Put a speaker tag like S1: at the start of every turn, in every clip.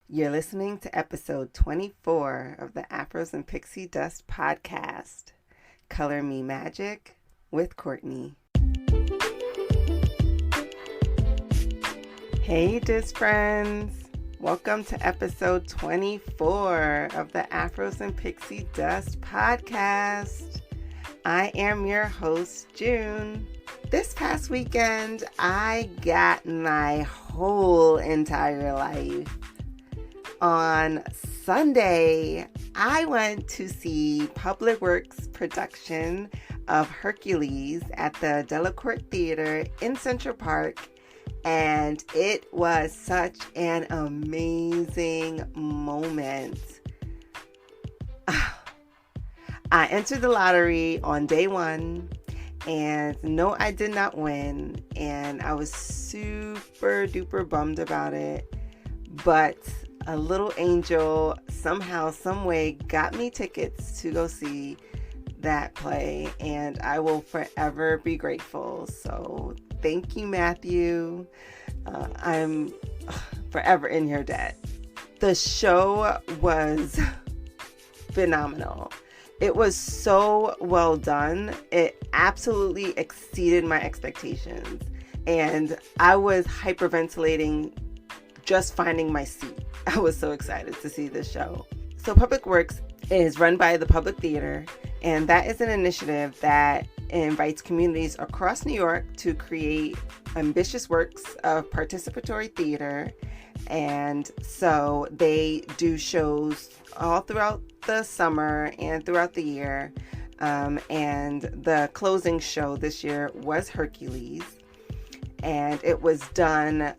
S1: You're listening to episode 24 of the Afros and Pixie Dust podcast, Color Me Magic with Courtney. Hey, Disc friends. Welcome to episode 24 of the Afros and Pixie Dust podcast. I am your host, June. This past weekend, I got my whole entire life. On Sunday, I went to see Public Works production of Hercules at the Delacorte Theater in Central Park, and it was such an amazing moment. I entered the lottery on day one, and no, I did not win, and I was super duper bummed about it, but a little angel somehow, some way got me tickets to go see that play, and I will forever be grateful. So thank you, Matthew. I'm forever in your debt. The show was phenomenal. It was so well done. It absolutely exceeded my expectations, and I was hyperventilating just finding my seat. I was so excited to see this show. So Public Works is run by the Public Theater, and that is an initiative that invites communities across New York to create ambitious works of participatory theater. And so they do shows all throughout the summer and throughout the year. And the closing show this year was Hercules, and it was done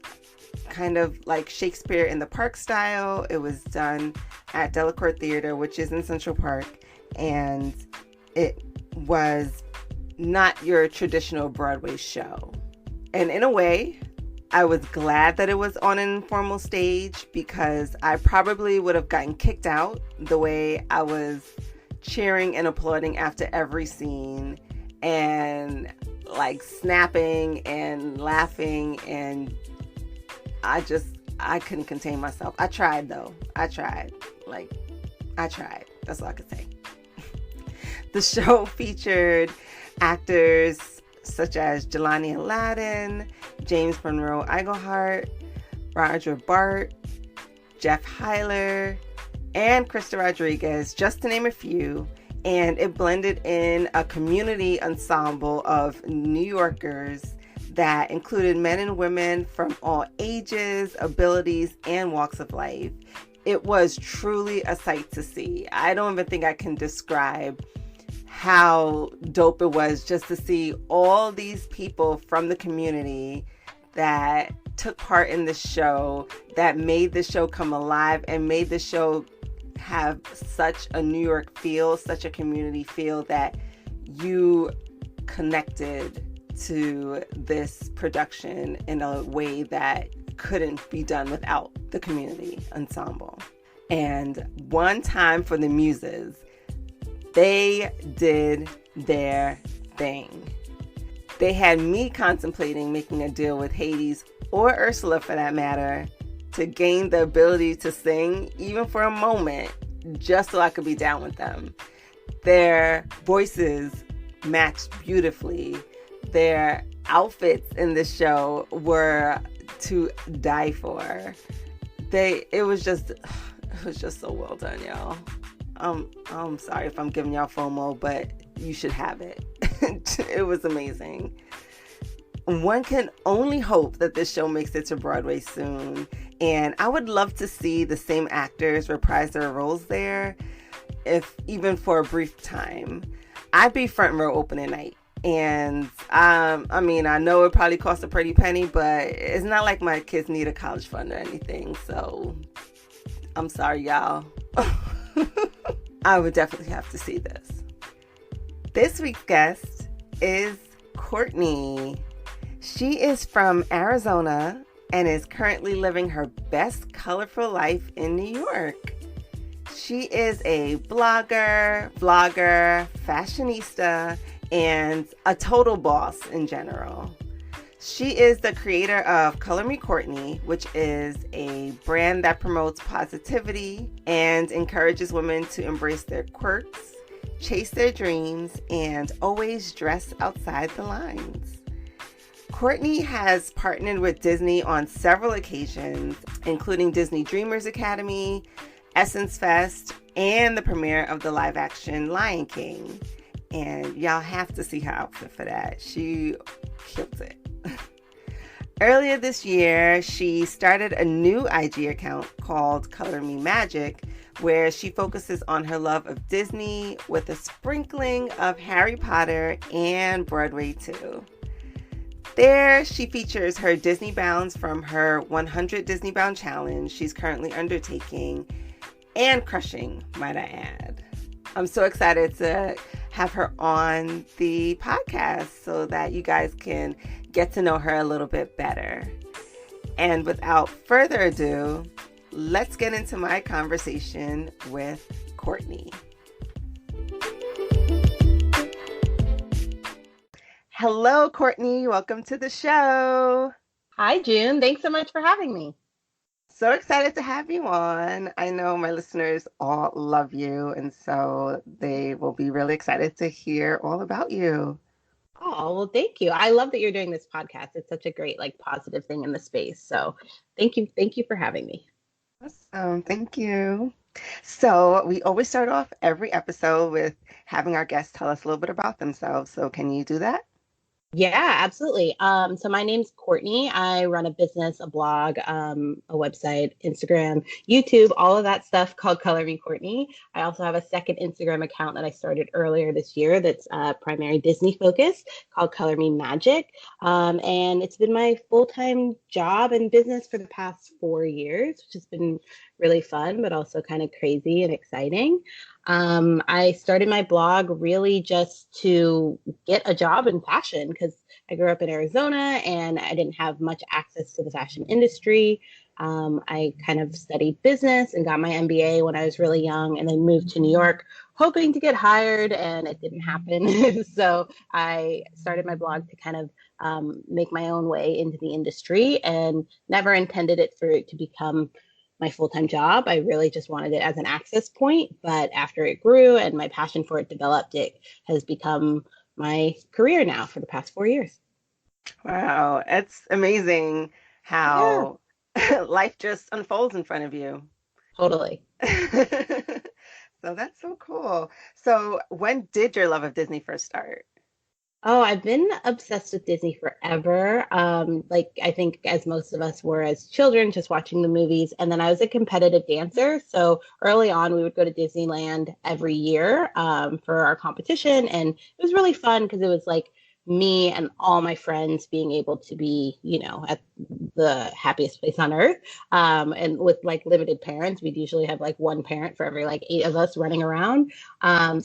S1: kind of like Shakespeare in the Park style. It was done at Delacorte Theater, which is in Central Park, and it was not your traditional Broadway show. And in a way, I was glad that it was on an informal stage, because I probably would have gotten kicked out the way I was cheering and applauding after every scene and like snapping and laughing, and I couldn't contain myself. I tried though. I tried. That's all I could say. The show featured actors such as Jelani Aladdin, James Monroe Iglehart, Roger Bart, Jeff Hyler, and Krista Rodriguez, just to name a few. And it blended in a community ensemble of New Yorkers that included men and women from all ages, abilities, and walks of life. It was truly a sight to see. I don't even think I can describe how dope it was just to see all these people from the community that took part in the show, that made the show come alive and made the show have such a New York feel, such a community feel, that you connected to this production in a way that couldn't be done without the community ensemble. And one time for the Muses, they did their thing. They had me contemplating making a deal with Hades, or Ursula for that matter, to gain the ability to sing, even for a moment, just so I could be down with them. Their voices matched beautifully. Their outfits in the show were to die for. It was just so well done, y'all. I'm sorry if I'm giving y'all FOMO, but you should have it. It was amazing. One can only hope that this show makes it to Broadway soon, and I would love to see the same actors reprise their roles there, if even for a brief time. I'd be front row opening night. And I mean, I know it probably costs a pretty penny, but it's not like my kids need a college fund or anything. So I'm sorry, y'all. I would definitely have to see this. This week's guest is Courtney. She is from Arizona and is currently living her best colorful life in New York. She is a blogger, vlogger, fashionista, and a total boss in general. She is the creator of Color Me Courtney, which is a brand that promotes positivity and encourages women to embrace their quirks, chase their dreams, and always dress outside the lines. Courtney has partnered with Disney on several occasions, including Disney Dreamers Academy, Essence Fest, and the premiere of the live-action Lion King. And y'all have to see her outfit for that. She killed it. Earlier this year, she started a new IG account called Color Me Magic, where she focuses on her love of Disney with a sprinkling of Harry Potter and Broadway too. There, she features her Disney bounds from her 100 Disney Bound Challenge she's currently undertaking and crushing, might I add. I'm so excited to have her on the podcast so that you guys can get to know her a little bit better. And without further ado, let's get into my conversation with Courtney. Hello, Courtney. Welcome to the show.
S2: Hi, June. Thanks so much for having me.
S1: So excited to have you on. I know my listeners all love you, and so they will be really excited to hear all about you.
S2: Oh, well, thank you. I love that you're doing this podcast. It's such a great, positive thing in the space. So thank you. Thank you for having me.
S1: Awesome. Thank you. So we always start off every episode with having our guests tell us a little bit about themselves. So can you do that?
S2: Yeah, absolutely. So my name's Courtney. I run a business, a blog, a website, Instagram, YouTube, all of that stuff called Color Me Courtney. I also have a second Instagram account that I started earlier this year that's primary Disney focused called Color Me Magic. And it's been my full-time job and business for the past 4 years, which has been really fun, but also kind of crazy and exciting. I started my blog really just to get a job in fashion because I grew up in Arizona and I didn't have much access to the fashion industry. I kind of studied business and got my MBA when I was really young and then moved to New York hoping to get hired, and it didn't happen. So I started my blog to kind of make my own way into the industry and never intended it for it to become my full-time job. I really just wanted it as an access point, but after it grew and my passion for it developed, it has become my career now for the past 4 years.
S1: Wow, it's amazing
S2: Yeah,
S1: how life just unfolds in front of you.
S2: totally.
S1: So that's so cool. So when did your love of Disney first start?
S2: Oh, I've been obsessed with Disney forever. I think as most of us were as children, just watching the movies. And then I was a competitive dancer. So early on, we would go to Disneyland every year for our competition. And it was really fun because it was like me and all my friends being able to be, at the happiest place on earth. And with limited parents, we'd usually have one parent for every eight of us running around.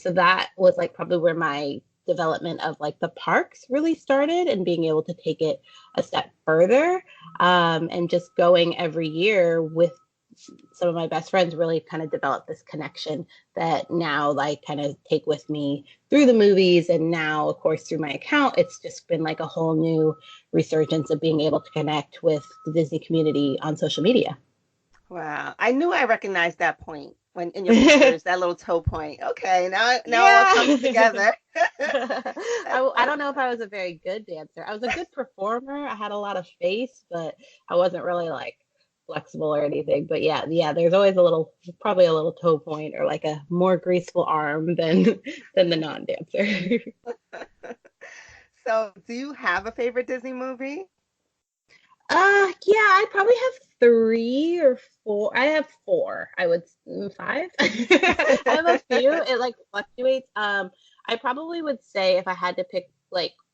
S2: So that was probably where my development of the parks really started and being able to take it a step further, and just going every year with some of my best friends really kind of developed this connection that now I kind of take with me through the movies. And now, of course, through my account, it's just been a whole new resurgence of being able to connect with the Disney community on social media.
S1: Wow, I knew I recognized that point when in your pictures, that little toe point. Okay, now it all comes
S2: Yeah.
S1: together. That's
S2: I don't know if I was a very good dancer. I was a good performer. I had a lot of face, but I wasn't really flexible or anything. But yeah, there's always probably a little toe point or a more graceful arm than the non-dancer.
S1: So, do you have a favorite Disney movie?
S2: Yeah, I probably have three or four. I have four. Five. I have a few. It fluctuates. I probably would say if I had to pick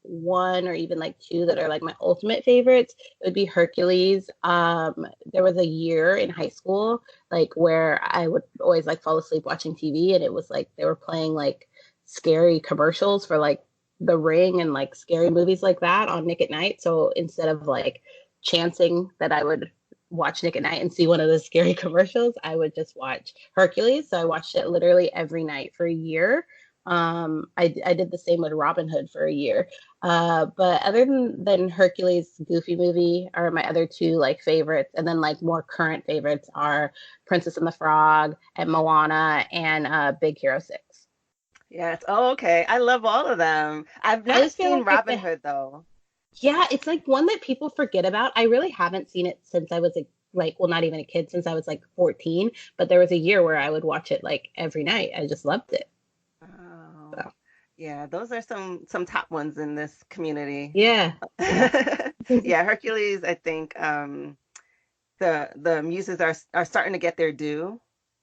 S2: one or even two that are my ultimate favorites, it would be Hercules. There was a year in high school where I would always fall asleep watching TV, and it was they were playing scary commercials for The Ring and scary movies like that on Nick at Night. So instead of chancing that I would watch Nick at Night and see one of those scary commercials, I would just watch Hercules. So I watched it literally every night for a year. I did the same with Robin Hood for a year. But other than Hercules, Goofy movie are my other two like favorites, and then like more current favorites are Princess and the Frog and Moana and Big Hero 6.
S1: Yes. Oh, okay. I love all of them. I've
S2: I
S1: not
S2: just feel
S1: seen
S2: like
S1: Robin Hood though.
S2: yeah, it's like one that people forget about. I really haven't seen it since I was like well, not even a kid, since I was like 14, but there was a year where I would watch it like every night. I just loved it.
S1: Oh,
S2: So,
S1: yeah, those are some top ones in this community.
S2: yeah. Yeah.
S1: Yeah, Hercules, I think the muses are starting to get their due,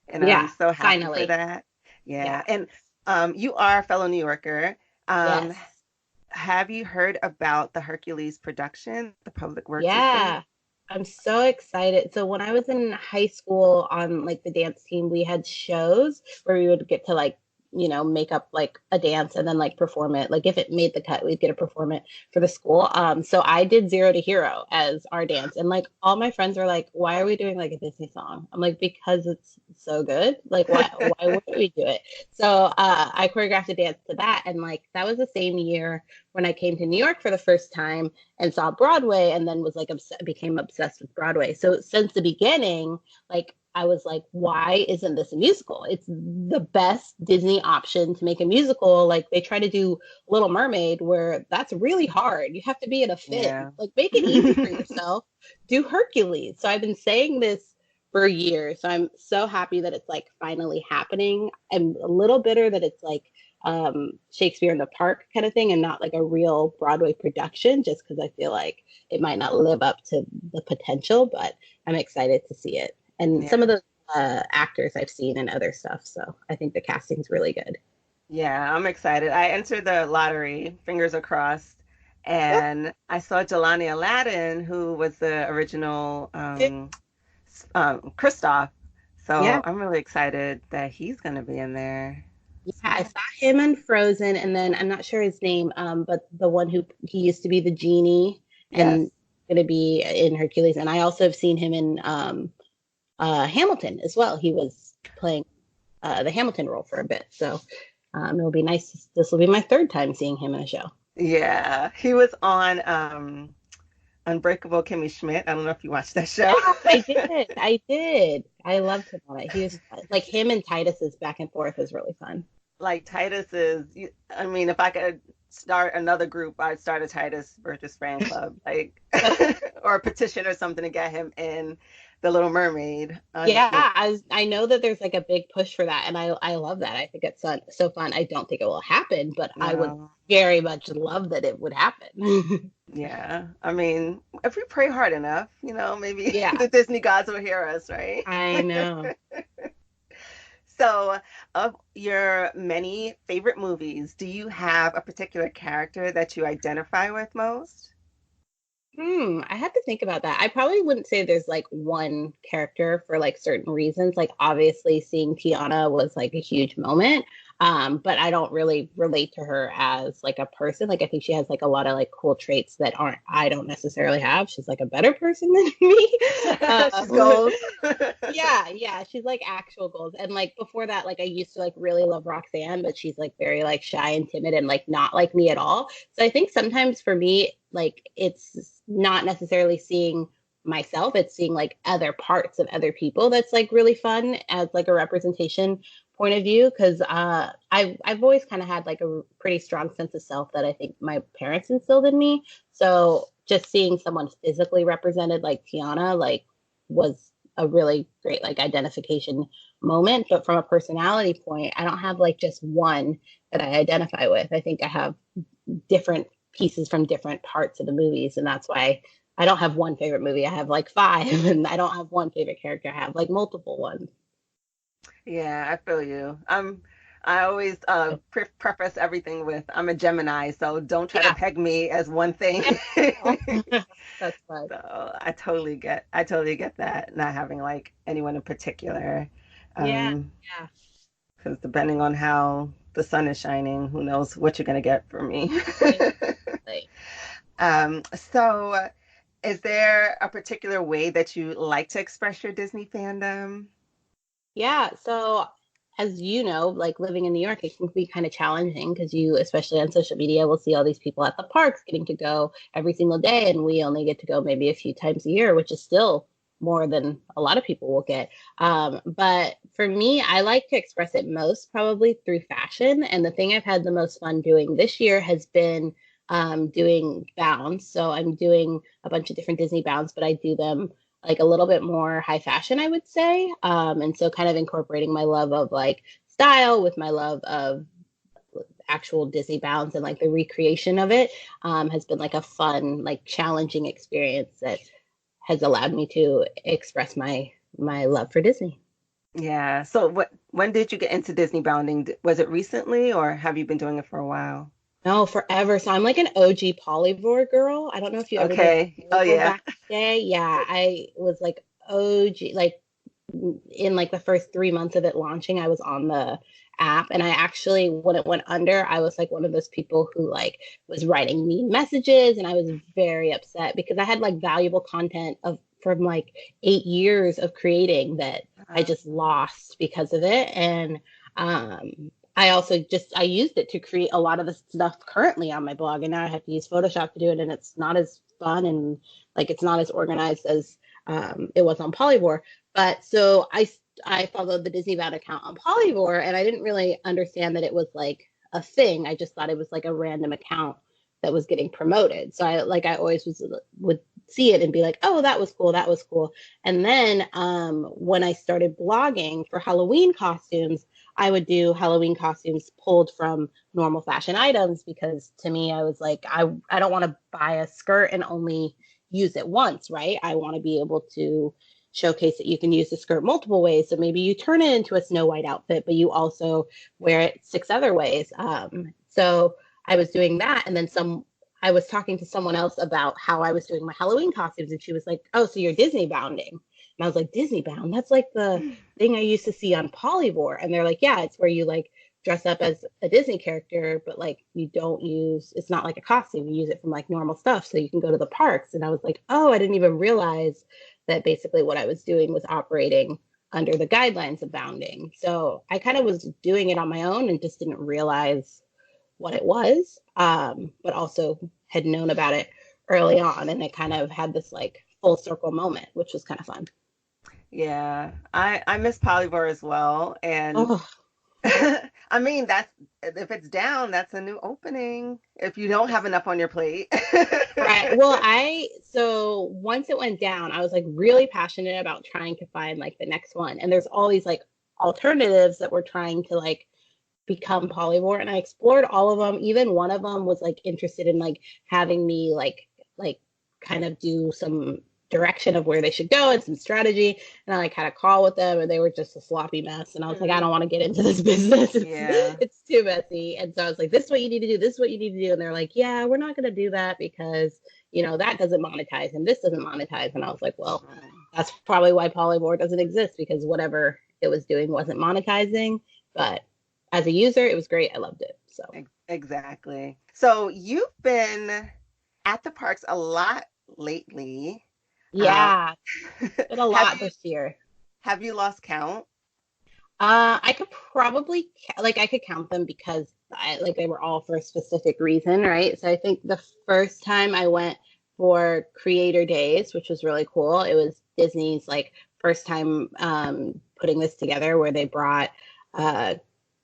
S1: and I'm
S2: Yeah,
S1: so happy for
S2: finally.
S1: that. Yeah,
S2: Yeah.
S1: and you are a fellow New Yorker. Um,
S2: Yes.
S1: have you heard about the Hercules production the Public Works is doing?
S2: Yeah. I'm so excited. So when I was in high school on like the dance team, we had shows where we would get to like, make up like a dance and then like perform it. Like if it made the cut, we'd get to perform it for the school. So I did Zero to Hero as our dance. And like all my friends were like, why are we doing like a Disney song? I'm like, because it's so good. Like why wouldn't we do it? So I choreographed a dance to that. And like that was the same year when I came to New York for the first time and saw Broadway and then was like became obsessed with Broadway. So since the beginning, like I was like, why isn't this a musical? It's the best Disney option to make a musical. Like they try to do Little Mermaid, where that's really hard. You have to be in a fit.
S1: Yeah.
S2: Like make it easy for yourself. Do Hercules. So I've been saying this for years. So I'm so happy that it's like finally happening. I'm a little bitter that it's like Shakespeare in the Park kind of thing and not like a real Broadway production, just because I feel like it might not live up to the potential, but I'm excited to see it. And some of
S1: Yeah.
S2: the actors I've seen and other stuff. So I think the casting's really good.
S1: Yeah, I'm excited. I entered the lottery, fingers are crossed, and I saw Jelani Aladdin, who was the original Kristoff. So
S2: Yeah.
S1: I'm really excited that he's going to be in there.
S2: Yeah, I
S1: So,
S2: saw him in Frozen, and then I'm not sure his name, but the one who he used to be the genie
S1: yes.
S2: and going to be in Hercules. And I also have seen him in Hamilton as well. He was playing the Hamilton role for a bit. So it'll be nice. This will be my third time seeing him in a show.
S1: Yeah, he was on Unbreakable Kimmy Schmidt. I don't know if you watched that
S2: Yeah,
S1: show.
S2: I did. I did. I loved him on it. He was like him and Titus's back and forth was really fun.
S1: Like Titus is, I mean, if I could start another group, I'd start a Titus Burgess fan club, like, or a petition or something to get him in The Little Mermaid.
S2: Yeah, I know that there's like a big push for that, and I love that. I think it's so fun. I don't think it will happen, but I would
S1: No,
S2: very much love that it would happen.
S1: yeah. I mean, if we pray hard enough, maybe
S2: Yeah,
S1: the Disney gods will hear us, right?
S2: I know.
S1: So, of your many favorite movies, do you have a particular character that you identify with most?
S2: I have to think about that. I probably wouldn't say there's like one character for like certain reasons. Like obviously seeing Tiana was like a huge moment. But I don't really relate to her as like a person. Like I think she has like a lot of like cool traits that aren't I don't necessarily have. She's like a better person than me.
S1: She's
S2: Um,
S1: gold.
S2: yeah, she's like actual goals. And like before that, like I used to like really love Roxanne, but she's like very like shy and timid and like not like me at all. So I think sometimes for me, like it's not necessarily seeing myself, it's seeing like other parts of other people that's like really fun as like a representation point of view. Cause I've always kind of had like a pretty strong sense of self that I think my parents instilled in me. So just seeing someone physically represented like Tiana, like was a really great like identification moment. But from a personality point, I don't have like just one that I identify with. I think I have different pieces from different parts of the movies, and that's why I don't have one favorite movie. I have like five, and I don't have one favorite character. I have like multiple ones.
S1: Yeah, I feel you. I always preface everything with I'm a Gemini, so don't try to
S2: Yeah,
S1: peg me as one thing.
S2: yeah. That's fun.
S1: So I totally get that, not having like anyone in particular.
S2: Yeah,
S1: Um,
S2: yeah.
S1: because depending on how the sun is shining, who knows what you're gonna get from me.
S2: Exactly.
S1: So is there a particular way that you like to express your Disney fandom?
S2: Yeah, so as you know, like living in New York, it can be kind of challenging because you, especially on social media, will see all these people at the parks getting to go every single day, and we only get to go maybe a few times a year, which is still more than a lot of people will get. But for me, I like to express it most probably through fashion. And the thing I've had the most fun doing this year has been doing bounds. So I'm doing a bunch of different Disney bounds, but I do them like a little bit more high fashion, I would say. And so kind of incorporating my love of like style with my love of actual Disney bounds and like the recreation of it has been like a fun, like challenging experience that has allowed me to express my love for Disney.
S1: Yeah. So when did you get into Disney bounding? Was it recently or have you been doing it for a while?
S2: No, forever. So I'm like an OG Polyvore girl. I don't know if you ever did
S1: Okay. Oh
S2: Polyvore
S1: yeah.
S2: back in the day. Yeah, I was like OG, like in like the first 3 months of it launching, I was on the app. And I actually, when it went under, I was like one of those people who like was writing mean messages, and I was very upset because I had like valuable content of from like 8 years of creating that I
S1: Uh,
S2: just lost because of it. And I also just I used it to create a lot of the stuff currently on my blog, and now I have to use Photoshop to do it, and it's not as fun and like it's not as organized as it was on Polyvore. But so I followed the Disney Bound account on Polyvore, and I didn't really understand that it was like a thing. I just thought it was like a random account that was getting promoted. So I always would see it and be like, oh, that was cool, that was cool. And then when I started blogging for Halloween costumes, I would do Halloween costumes pulled from normal fashion items because to me, I was like, I don't want to buy a skirt and only use it once, right? I want to be able to showcase that you can use the skirt multiple ways. So maybe you turn it into a Snow White outfit, but you also wear it six other ways. So I was doing that, and then I was talking to someone else about how I was doing my Halloween costumes, and she was like, "Oh, so you're Disney bounding?" And I was like, "Disney bound? That's like the thing I used to see on Polyvore." And they're like, "Yeah, it's where you like dress up as a Disney character, but like you don't use it's not like a costume. You use it from like normal stuff so you can go to the parks." And I was like, "Oh, I didn't even realize that basically what I was doing was operating under the guidelines of bounding." So I kind of was doing it on my own and just didn't realize what it was, but also had known about it early on. And it kind of had this like full circle moment, which was kind of fun.
S1: yeah. I miss Polyvore as well. And
S2: Oh,
S1: I mean that's if it's down, that's a new opening. If you don't have enough on your plate.
S2: right. Well, so once it went down, I was like really passionate about trying to find like the next one. And there's all these like alternatives that were trying to like become Polyvore, and I explored all of them. Even one of them was like interested in like having me like kind of do some direction of where they should go and some strategy. And I like had a call with them, and they were just a sloppy mess. And I was like, I don't
S1: Mm,
S2: want to get into this business.
S1: yeah.
S2: It's too messy. And so I was like, this is what you need to do. This is what you need to do. And they're like, yeah, we're not going to do that because that doesn't monetize and this doesn't monetize. And I was like, well, that's probably why Polyvore doesn't exist, because whatever it was doing wasn't monetizing. But as a user, it was great. I loved it. So
S1: Exactly. So you've been at the parks a lot lately. Um,
S2: yeah, it's been a
S1: have
S2: lot
S1: you
S2: this year.
S1: have you lost count?
S2: I could probably like I could count them because like they were all for a specific reason, right? So I think the first time I went for Creator Days, which was really cool, it was Disney's like first time putting this together, where they brought uh,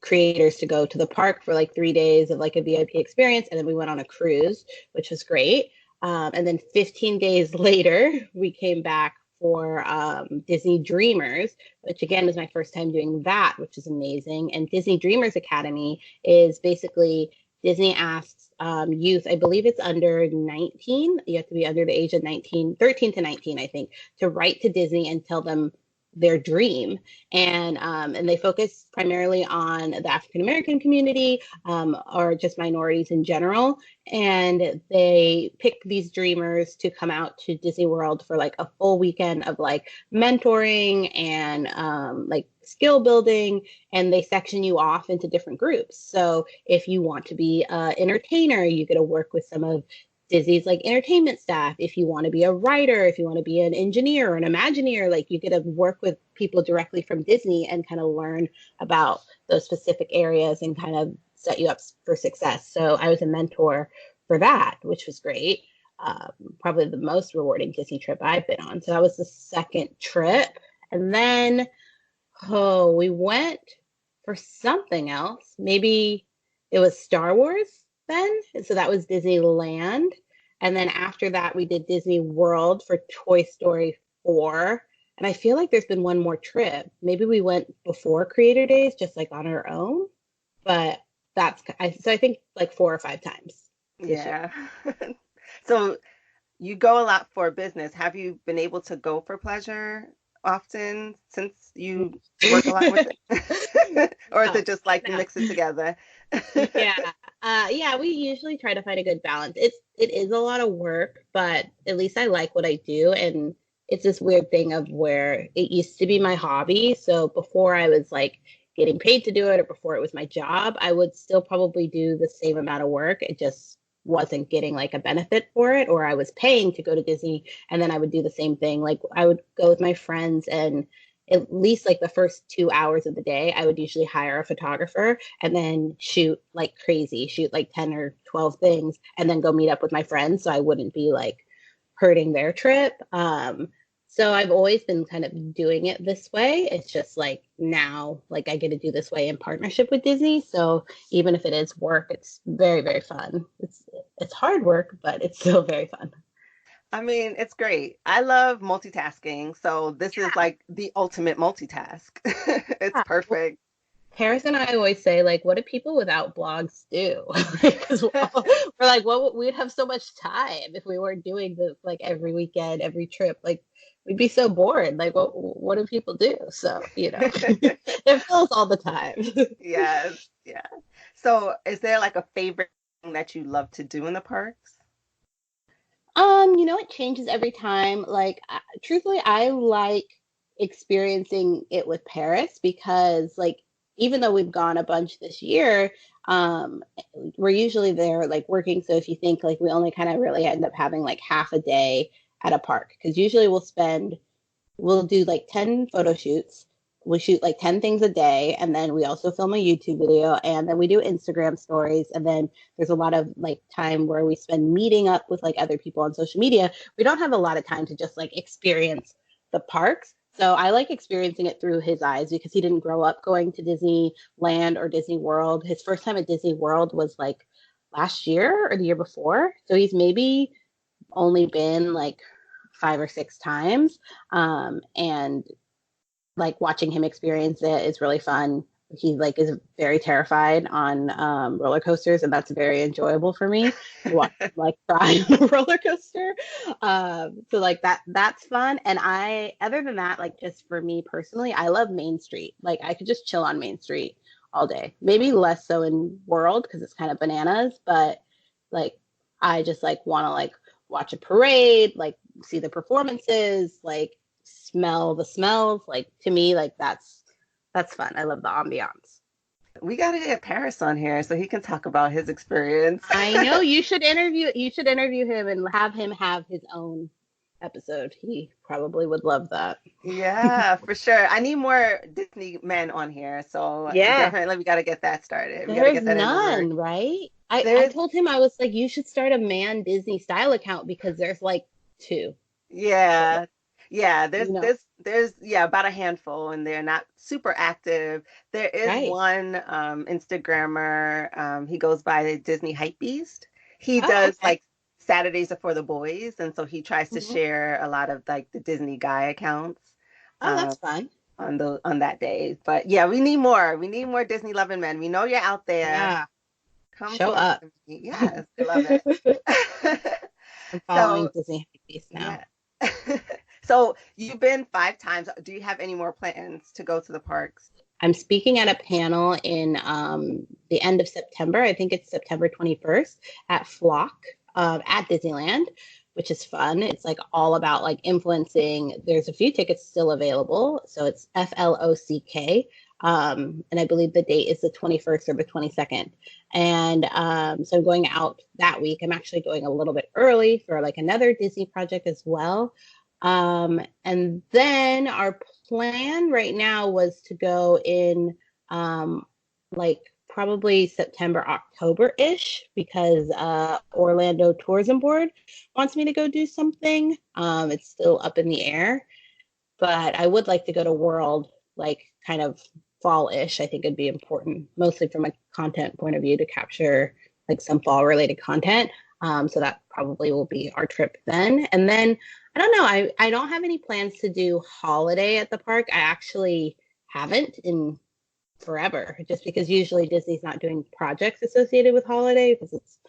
S2: creators to go to the park for like 3 days of like a VIP experience, and then we went on a cruise, which was great. And then 15 days later, we came back for Disney Dreamers, which again is my first time doing that, which is amazing. And Disney Dreamers Academy is basically Disney asks youth, I believe it's under 19, you have to be under the age of 19, 13 to 19, I think, to write to Disney and tell them their dream. And they focus primarily on the African American community, or just minorities in general. And they pick these dreamers to come out to Disney World for like a full weekend of like mentoring and like skill building, and they section you off into different groups. So if you want to be an entertainer, you get to work with some of Disney's like entertainment staff. If you want to be a writer, if you want to be an engineer or an Imagineer, like you get to work with people directly from Disney and kind of learn about those specific areas and kind of set you up for success. So I was a mentor for that, which was great. Probably the most rewarding Disney trip I've been on. So that was the second trip. And then, oh, we went for something else. Maybe it was Star Wars then. So that was Disneyland. And then after that, we did Disney World for Toy Story 4. And I feel like there's been one more trip. Maybe we went before Creator Days, just like on our own. But so I think like 4 or 5 times this year.
S1: Yeah. So you go a lot for business. Have you been able to go for pleasure often since you work a lot with it? Or is
S2: No,
S1: it just like you
S2: no.
S1: mix it together?
S2: Yeah. Yeah, we usually try to find a good balance. It is a lot of work, but at least I like what I do. And it's this weird thing of where it used to be my hobby. So before I was like getting paid to do it or before it was my job, I would still probably do the same amount of work. It just wasn't getting like a benefit for it, or I was paying to go to Disney and then I would do the same thing. Like I would go with my friends and at least like the first 2 hours of the day, I would usually hire a photographer and then shoot like crazy, shoot like 10 or 12 things, and then go meet up with my friends. So I wouldn't be like hurting their trip. So I've always been kind of doing it this way. It's just like now, like I get to do this way in partnership with Disney. So even if it is work, it's very, very fun. It's hard work, but it's still very fun.
S1: I mean, it's great. I love multitasking. So this is like the ultimate multitask. It's
S2: Yeah.
S1: perfect.
S2: Paris and I always say, like, what do people without blogs do? Because we're like, well, we'd have so much time if we weren't doing this like every weekend, every trip. Like, we'd be so bored. Like, what do people do? So, it fills all the time.
S1: Yes, yeah. So is there like a favorite thing that you love to do in the parks?
S2: It changes every time. Like, truthfully, I like experiencing it with Paris because, like, even though we've gone a bunch this year, um, we're usually there like working. So if you think like we only kind of really end up having like half a day at a park, because usually we'll do like 10 photo shoots. We shoot like 10 things a day. And then we also film a YouTube video. And then we do Instagram stories. And then there's a lot of like time where we spend meeting up with like other people on social media. We don't have a lot of time to just like experience the parks. So I like experiencing it through his eyes because he didn't grow up going to Disneyland or Disney World. His first time at Disney World was like last year or the year before. So he's maybe only been like 5 or 6 times. And like watching him experience it is really fun. He like is very terrified on roller coasters, and that's very enjoyable for me to watch him, like cry on a roller coaster. So like that's fun. And other than that, like just for me personally, I love Main Street. Like I could just chill on Main Street all day. Maybe less so in World because it's kind of bananas, but like I just like want to like watch a parade, like see the performances, like smell the smells. Like to me, like that's fun. I love the ambiance.
S1: We got to get Paris on here so he can talk about his experience.
S2: I know you should interview him and have him have his own episode. He probably would love that.
S1: Yeah, for sure. I need more Disney men on here, so
S2: Yeah.
S1: definitely we got to get that started. We got to
S2: There's
S1: get that in the works.
S2: none, right? I
S1: There's,
S2: told him I was like, you should start a man Disney style account because there's like two. So,
S1: yeah, yeah.
S2: you know,
S1: There's yeah about a handful, and they're not super active. There is
S2: right.
S1: one Instagrammer. He goes by Disney Hypebeast. He
S2: Oh,
S1: does
S2: okay.
S1: like Saturdays are for the boys, and so he tries to
S2: Mhm.
S1: share a lot of like the Disney guy accounts.
S2: Oh,
S1: Um,
S2: that's fun.
S1: on that day. But yeah, we need more. We need more Disney loving men. We know you're out there.
S2: Yeah.
S1: Come
S2: Show
S1: talk
S2: up.
S1: to me. Yes, I love it.
S2: I'm following
S1: So
S2: Disney Piece now.
S1: yeah. So you've been 5 times. Do you have any more plans to go to the parks?
S2: I'm speaking at a panel in the end of September. I think it's September 21st at Flock at Disneyland, which is fun. It's like all about like influencing. There's a few tickets still available. So it's FLOCK. And I believe the date is the 21st or the 22nd. And so I'm going out that week. I'm actually going a little bit early for like another Disney project as well. And then our plan right now was to go in like probably September, October-ish, because Orlando Tourism Board wants me to go do something. It's still up in the air, but I would like to go to World like kind of fall-ish. I think it'd be important, mostly from a content point of view, to capture like some fall-related content. So that probably will be our trip then. And then I don't know. I don't have any plans to do holiday at the park. I actually haven't in forever, just because usually Disney's not doing projects associated with holiday because it's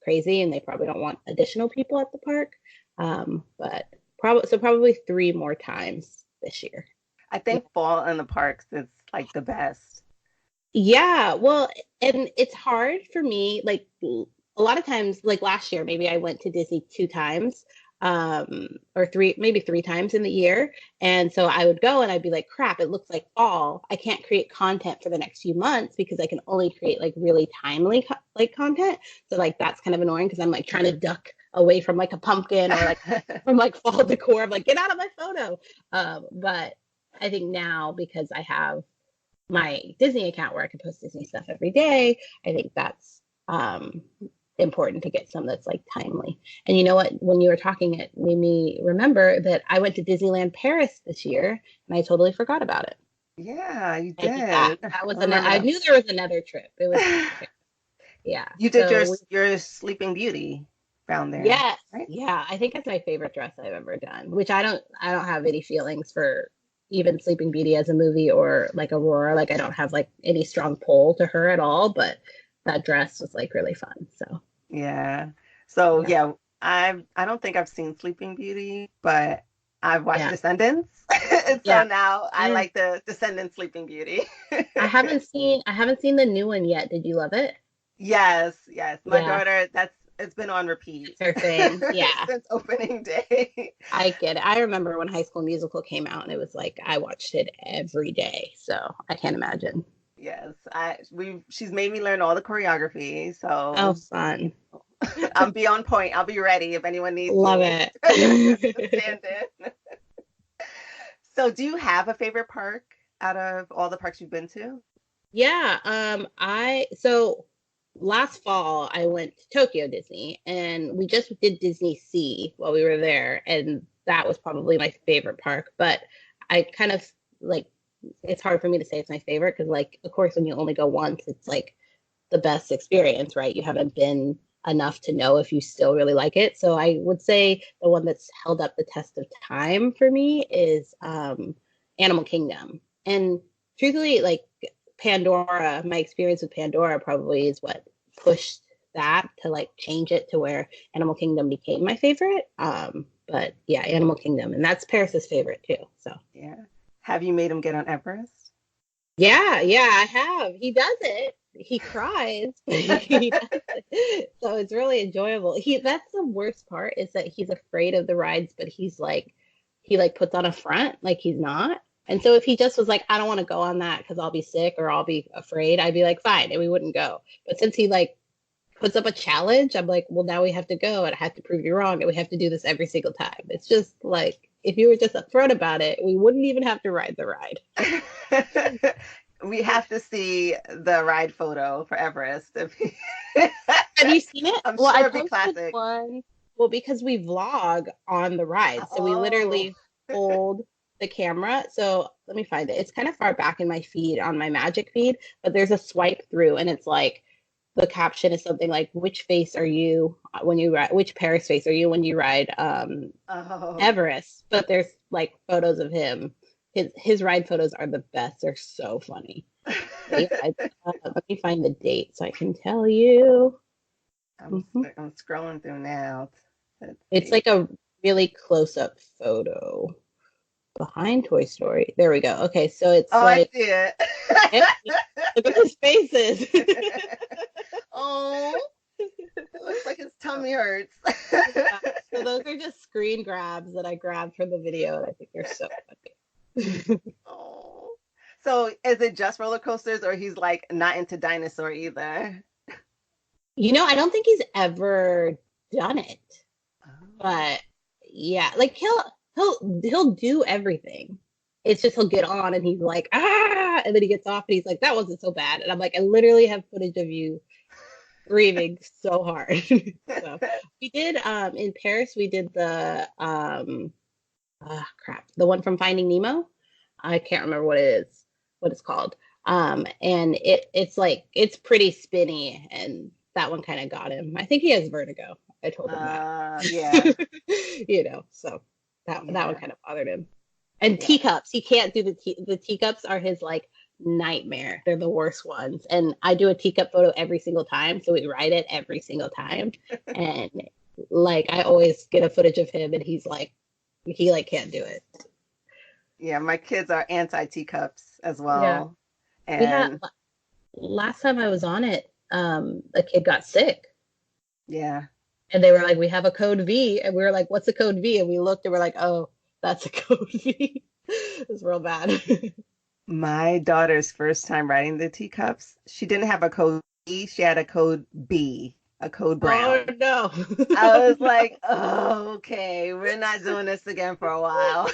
S2: crazy and they probably don't want additional people at the park. But probably 3 more times this year.
S1: I think fall in the parks is like the best.
S2: Yeah, well, and it's hard for me. Like a lot of times, like last year, maybe I went to Disney 2 times, or three, maybe 3 times in the year. And so I would go and I'd be like, crap, it looks like fall. I can't create content for the next few months because I can only create like really timely like content. So like that's kind of annoying because I'm like trying to duck away from like a pumpkin or like from like fall decor. I'm like, get out of my photo. But I think now because I have my Disney account where I can post Disney stuff every day, I think that's important to get some that's like timely. And you know what? When you were talking, it made me remember that I went to Disneyland Paris this year and I totally forgot about it.
S1: Yeah, you
S2: I think
S1: did.
S2: that was
S1: Remember
S2: I
S1: that.
S2: knew there was another trip. It was yeah.
S1: You did
S2: So
S1: your Sleeping Beauty down there,
S2: yes,
S1: right?
S2: yeah. I think it's my favorite dress I've ever done. Which I don't have any feelings for even Sleeping Beauty as a movie or like Aurora. Like I don't have like any strong pull to her at all. But that dress was like really fun. So
S1: Yeah. So
S2: yeah,
S1: yeah, I don't think I've seen Sleeping Beauty, but I've watched
S2: yeah,
S1: Descendants. And so
S2: yeah.
S1: now I
S2: Mm.
S1: like the Descendants Sleeping Beauty.
S2: I haven't seen the new one yet. Did you love it?
S1: Yes, yes. My
S2: Yeah,
S1: daughter, it's been on repeat
S2: it's her thing. Yeah,
S1: since opening day.
S2: I get it. I remember when High School Musical came out, and it was like I watched it every day. So I can't imagine.
S1: Yes, she's made me learn all the choreography,
S2: Oh,
S1: so
S2: fun!
S1: I'll be on point. I'll be ready if anyone needs
S2: Love
S1: me to
S2: it.
S1: stand in. So, do you have a favorite park out of all the parks you've been to?
S2: Yeah, I so last fall I went to Tokyo Disney and we just did Disney Sea while we were there, and that was probably my favorite park. But I kind of like it's hard for me to say it's my favorite because like of course when you only go once it's like the best experience, right? You haven't been enough to know if you still really like it. So I would say the one that's held up the test of time for me is Animal Kingdom. And truthfully, like Pandora, my experience with Pandora probably is what pushed that to like change it to where Animal Kingdom became my favorite. But yeah, Animal Kingdom, and that's Paris's favorite too. So
S1: Yeah. Have you made him get on Everest?
S2: yeah, yeah, I have. He does it. He cries. He does it. So it's really enjoyable. That's the worst part is that he's afraid of the rides, but he like puts on a front like he's not. And so if he just was like, I don't want to go on that because I'll be sick or I'll be afraid, I'd be like, fine, and we wouldn't go. But since he like puts up a challenge, I'm like, well, now we have to go and I have to prove you wrong and we have to do this every single time. It's just like if you were just upfront about it, we wouldn't even have to ride the ride.
S1: We have to see the ride photo for Everest.
S2: Have you seen it?
S1: I'm
S2: Well, I
S1: sure it'd be
S2: posted
S1: classic.
S2: one. Well, because we vlog on the ride. So we
S1: Oh,
S2: literally hold the camera. So let me find it. It's kind of far back in my feed on my Magic feed, but there's a swipe through and it's like the caption is something like which face are you when you ride which Paris face are you when you ride
S1: oh.
S2: Everest? But there's like photos of him. His ride photos are the best. They're so funny. But yeah, let me find the date so I can tell you. Mhm.
S1: I'm scrolling through now. Let's
S2: It's
S1: see.
S2: like a really close up photo behind Toy Story. There we go. Okay, so it's
S1: Oh, I
S2: like,
S1: see it.
S2: yep, look at his faces.
S1: Oh, it looks like his tummy hurts.
S2: Yeah, so those are just screen grabs that I grabbed from the video, and I think they're so funny.
S1: Oh. So is it just roller coasters, or he's like not into dinosaur either?
S2: I don't think he's ever done it,
S1: Oh.
S2: but yeah, like he'll do everything. It's just he'll get on and he's like, ah, and then he gets off and he's like, that wasn't so bad. And I'm like, I literally have footage of you screaming so hard. So we did in Paris, we did the crap, the one from Finding Nemo. I can't remember what it's called. And it's like it's pretty spinny, and that one kind of got him. I think he has vertigo. I told him that.
S1: Yeah,
S2: So that one
S1: yeah,
S2: kind of bothered him. And
S1: yeah.
S2: teacups, he can't do the teacups are his like nightmare. They're the worst ones. And I do a teacup photo every single time, so we write it every single time. And like I always get a footage of him, and he like can't do it.
S1: Yeah, my kids are anti teacups as
S2: Yeah.
S1: well.
S2: We had
S1: And
S2: last time I was on it, a kid got sick.
S1: yeah,
S2: And they were like, we have a code V. And we were like, what's a code V? And we looked and we're like, oh, that's a code V. It's real bad.
S1: my daughter's first time riding the teacups, she didn't have a code E, she had a code B, a code
S2: Oh
S1: brown.
S2: no.
S1: I was like, oh, okay, we're not doing this again for a while.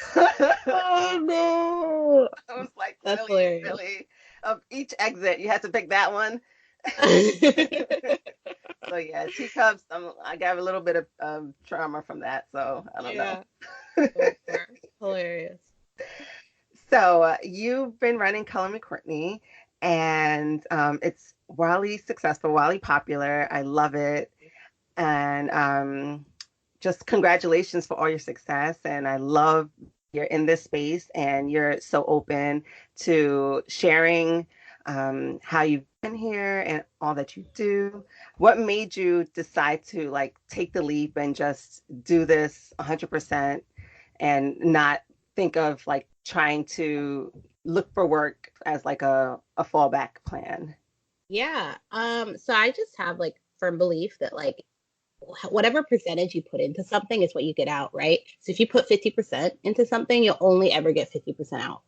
S2: Oh no.
S1: I was like,
S2: That's
S1: really,
S2: hilarious.
S1: really? Of each exit, you had to pick that one. So yeah, teacups. I got a little bit of trauma from that, so I don't know.
S2: Yeah. So far. Hilarious.
S1: So you've been running Color Me Courtney, and it's wildly successful, wildly popular. I love it, and just congratulations for all your success. And I love you're in this space and you're so open to sharing how you've been here and all that you do. What made you decide to like take the leap and just do this 100% and not think of like trying to look for work as like a fallback plan?
S2: Yeah. So I just have like firm belief that like whatever percentage you put into something is what you get out, right? So if you put 50% into something, you'll only ever get 50% out.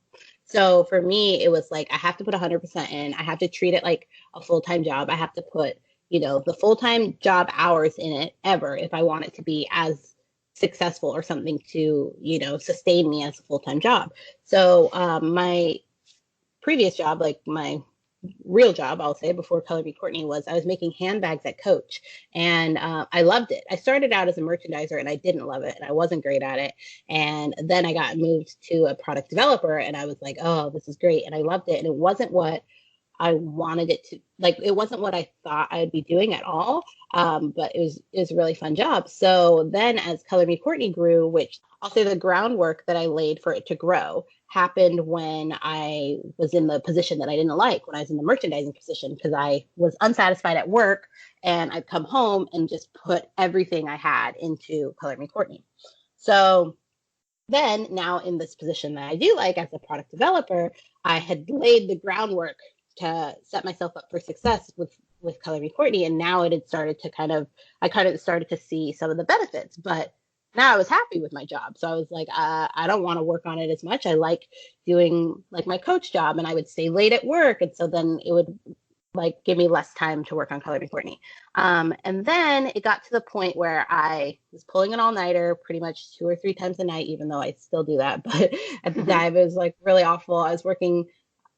S2: So for me, it was like I have to put 100% in. I have to treat it like a full-time job. I have to put, the full-time job hours in it ever if I want it to be as successful or something to, sustain me as a full-time job. So my previous job, like my real job, I'll say, before Color Me Courtney was I was making handbags at Coach, and I loved it. I started out as a merchandiser, and I didn't love it, and I wasn't great at it. And then I got moved to a product developer, and I was like, oh, this is great, and I loved it. And it wasn't what I wanted it to like. It wasn't what I thought I'd be doing at all. But it was a really fun job. So then, as Color Me Courtney grew, which I'll say the groundwork that I laid for it to grow happened when I was in the position that I didn't like, when I was in the merchandising position, because I was unsatisfied at work and I'd come home and just put everything I had into Color Me Courtney. So then now in this position that I do like as a product developer, I had laid the groundwork to set myself up for success with Color Me Courtney, and now it had started to I kind of started to see some of the benefits, but now I was happy with my job. So I was like, I don't want to work on it as much. I like doing like my coach job, and I would stay late at work, and so then it would like give me less time to work on Color Me Courtney. And then it got to the point where I was pulling an all-nighter pretty much 2 or 3 times a night, even though I still do that. But at the time, it was like really awful. I was working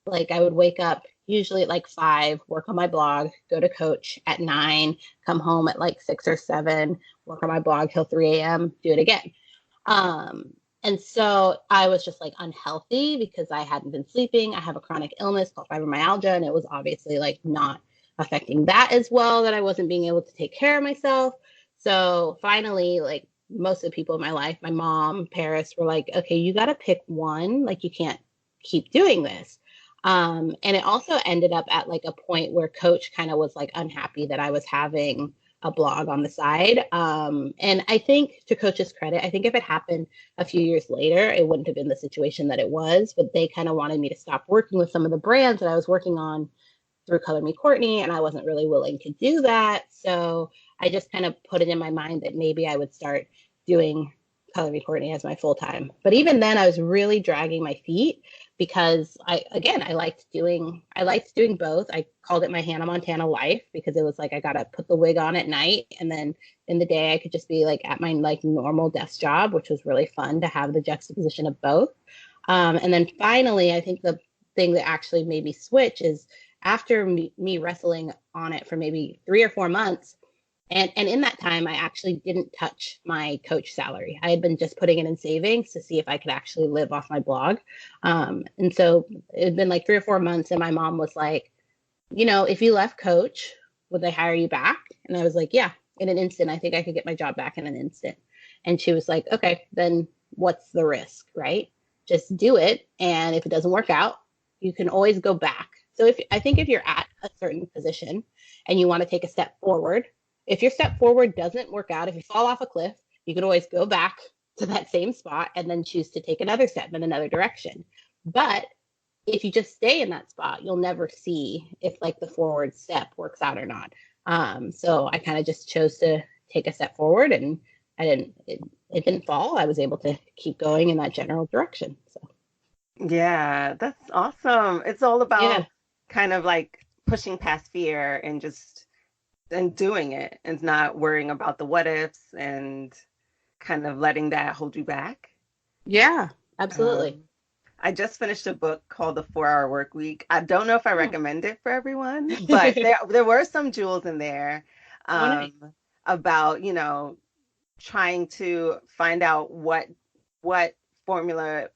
S2: like I would wake up usually at like 5, work on my blog, go to Coach at 9, come home at like 6 or 7, work on my blog till 3 a.m., do it again. Um, and so I was just like unhealthy because I hadn't been sleeping. I have a chronic illness called fibromyalgia, and it was obviously like not affecting that as well, that I wasn't being able to take care of myself. So finally, like most of the people in my life, my mom, Paris, were like, okay, you got to pick one. Like you can't keep doing this. And it also ended up at like a point where Coach kind of was like unhappy that I was having a blog on the side. And I think to Coach's credit, I think if it happened a few years later, it wouldn't have been the situation that it was, but they kind of wanted me to stop working with some of the brands that I was working on through Color Me Courtney, and I wasn't really willing to do that. So I just kind of put it in my mind that maybe I would start doing Color Me Courtney as my full time. But even then, I was really dragging my feet because I liked doing both. I called it my Hannah Montana life because it was like I gotta put the wig on at night, and then in the day I could just be like at my like normal desk job, which was really fun to have the juxtaposition of both. And then finally, I think the thing that actually made me switch is after me wrestling on it for maybe 3 or 4 months. And in that time, I actually didn't touch my coach salary. I had been just putting it in savings to see if I could actually live off my blog. And so it had been like 3 or 4 months, and my mom was like, if you left coach, would they hire you back? And I was like, yeah, in an instant. I think I could get my job back in an instant. And she was like, okay, then what's the risk, right? Just do it. And if it doesn't work out, you can always go back. So I think if you're at a certain position and you want to take a step forward, if your step forward doesn't work out, if you fall off a cliff, you can always go back to that same spot and then choose to take another step in another direction. But if you just stay in that spot, you'll never see if like the forward step works out or not. So I kind of just chose to take a step forward, and it didn't fall. I was able to keep going in that general direction. So
S1: Yeah, that's awesome. It's all
S2: yeah,
S1: about kind of like pushing past fear and just and doing it and not worrying about the what ifs and kind of letting that hold you back.
S2: yeah, absolutely.
S1: Um, I just finished a book called The 4 Hour Work Week. I don't know if I
S2: Oh,
S1: recommend it for everyone, but there were some jewels in there
S2: oh nice.
S1: um, about, trying to find out what formula,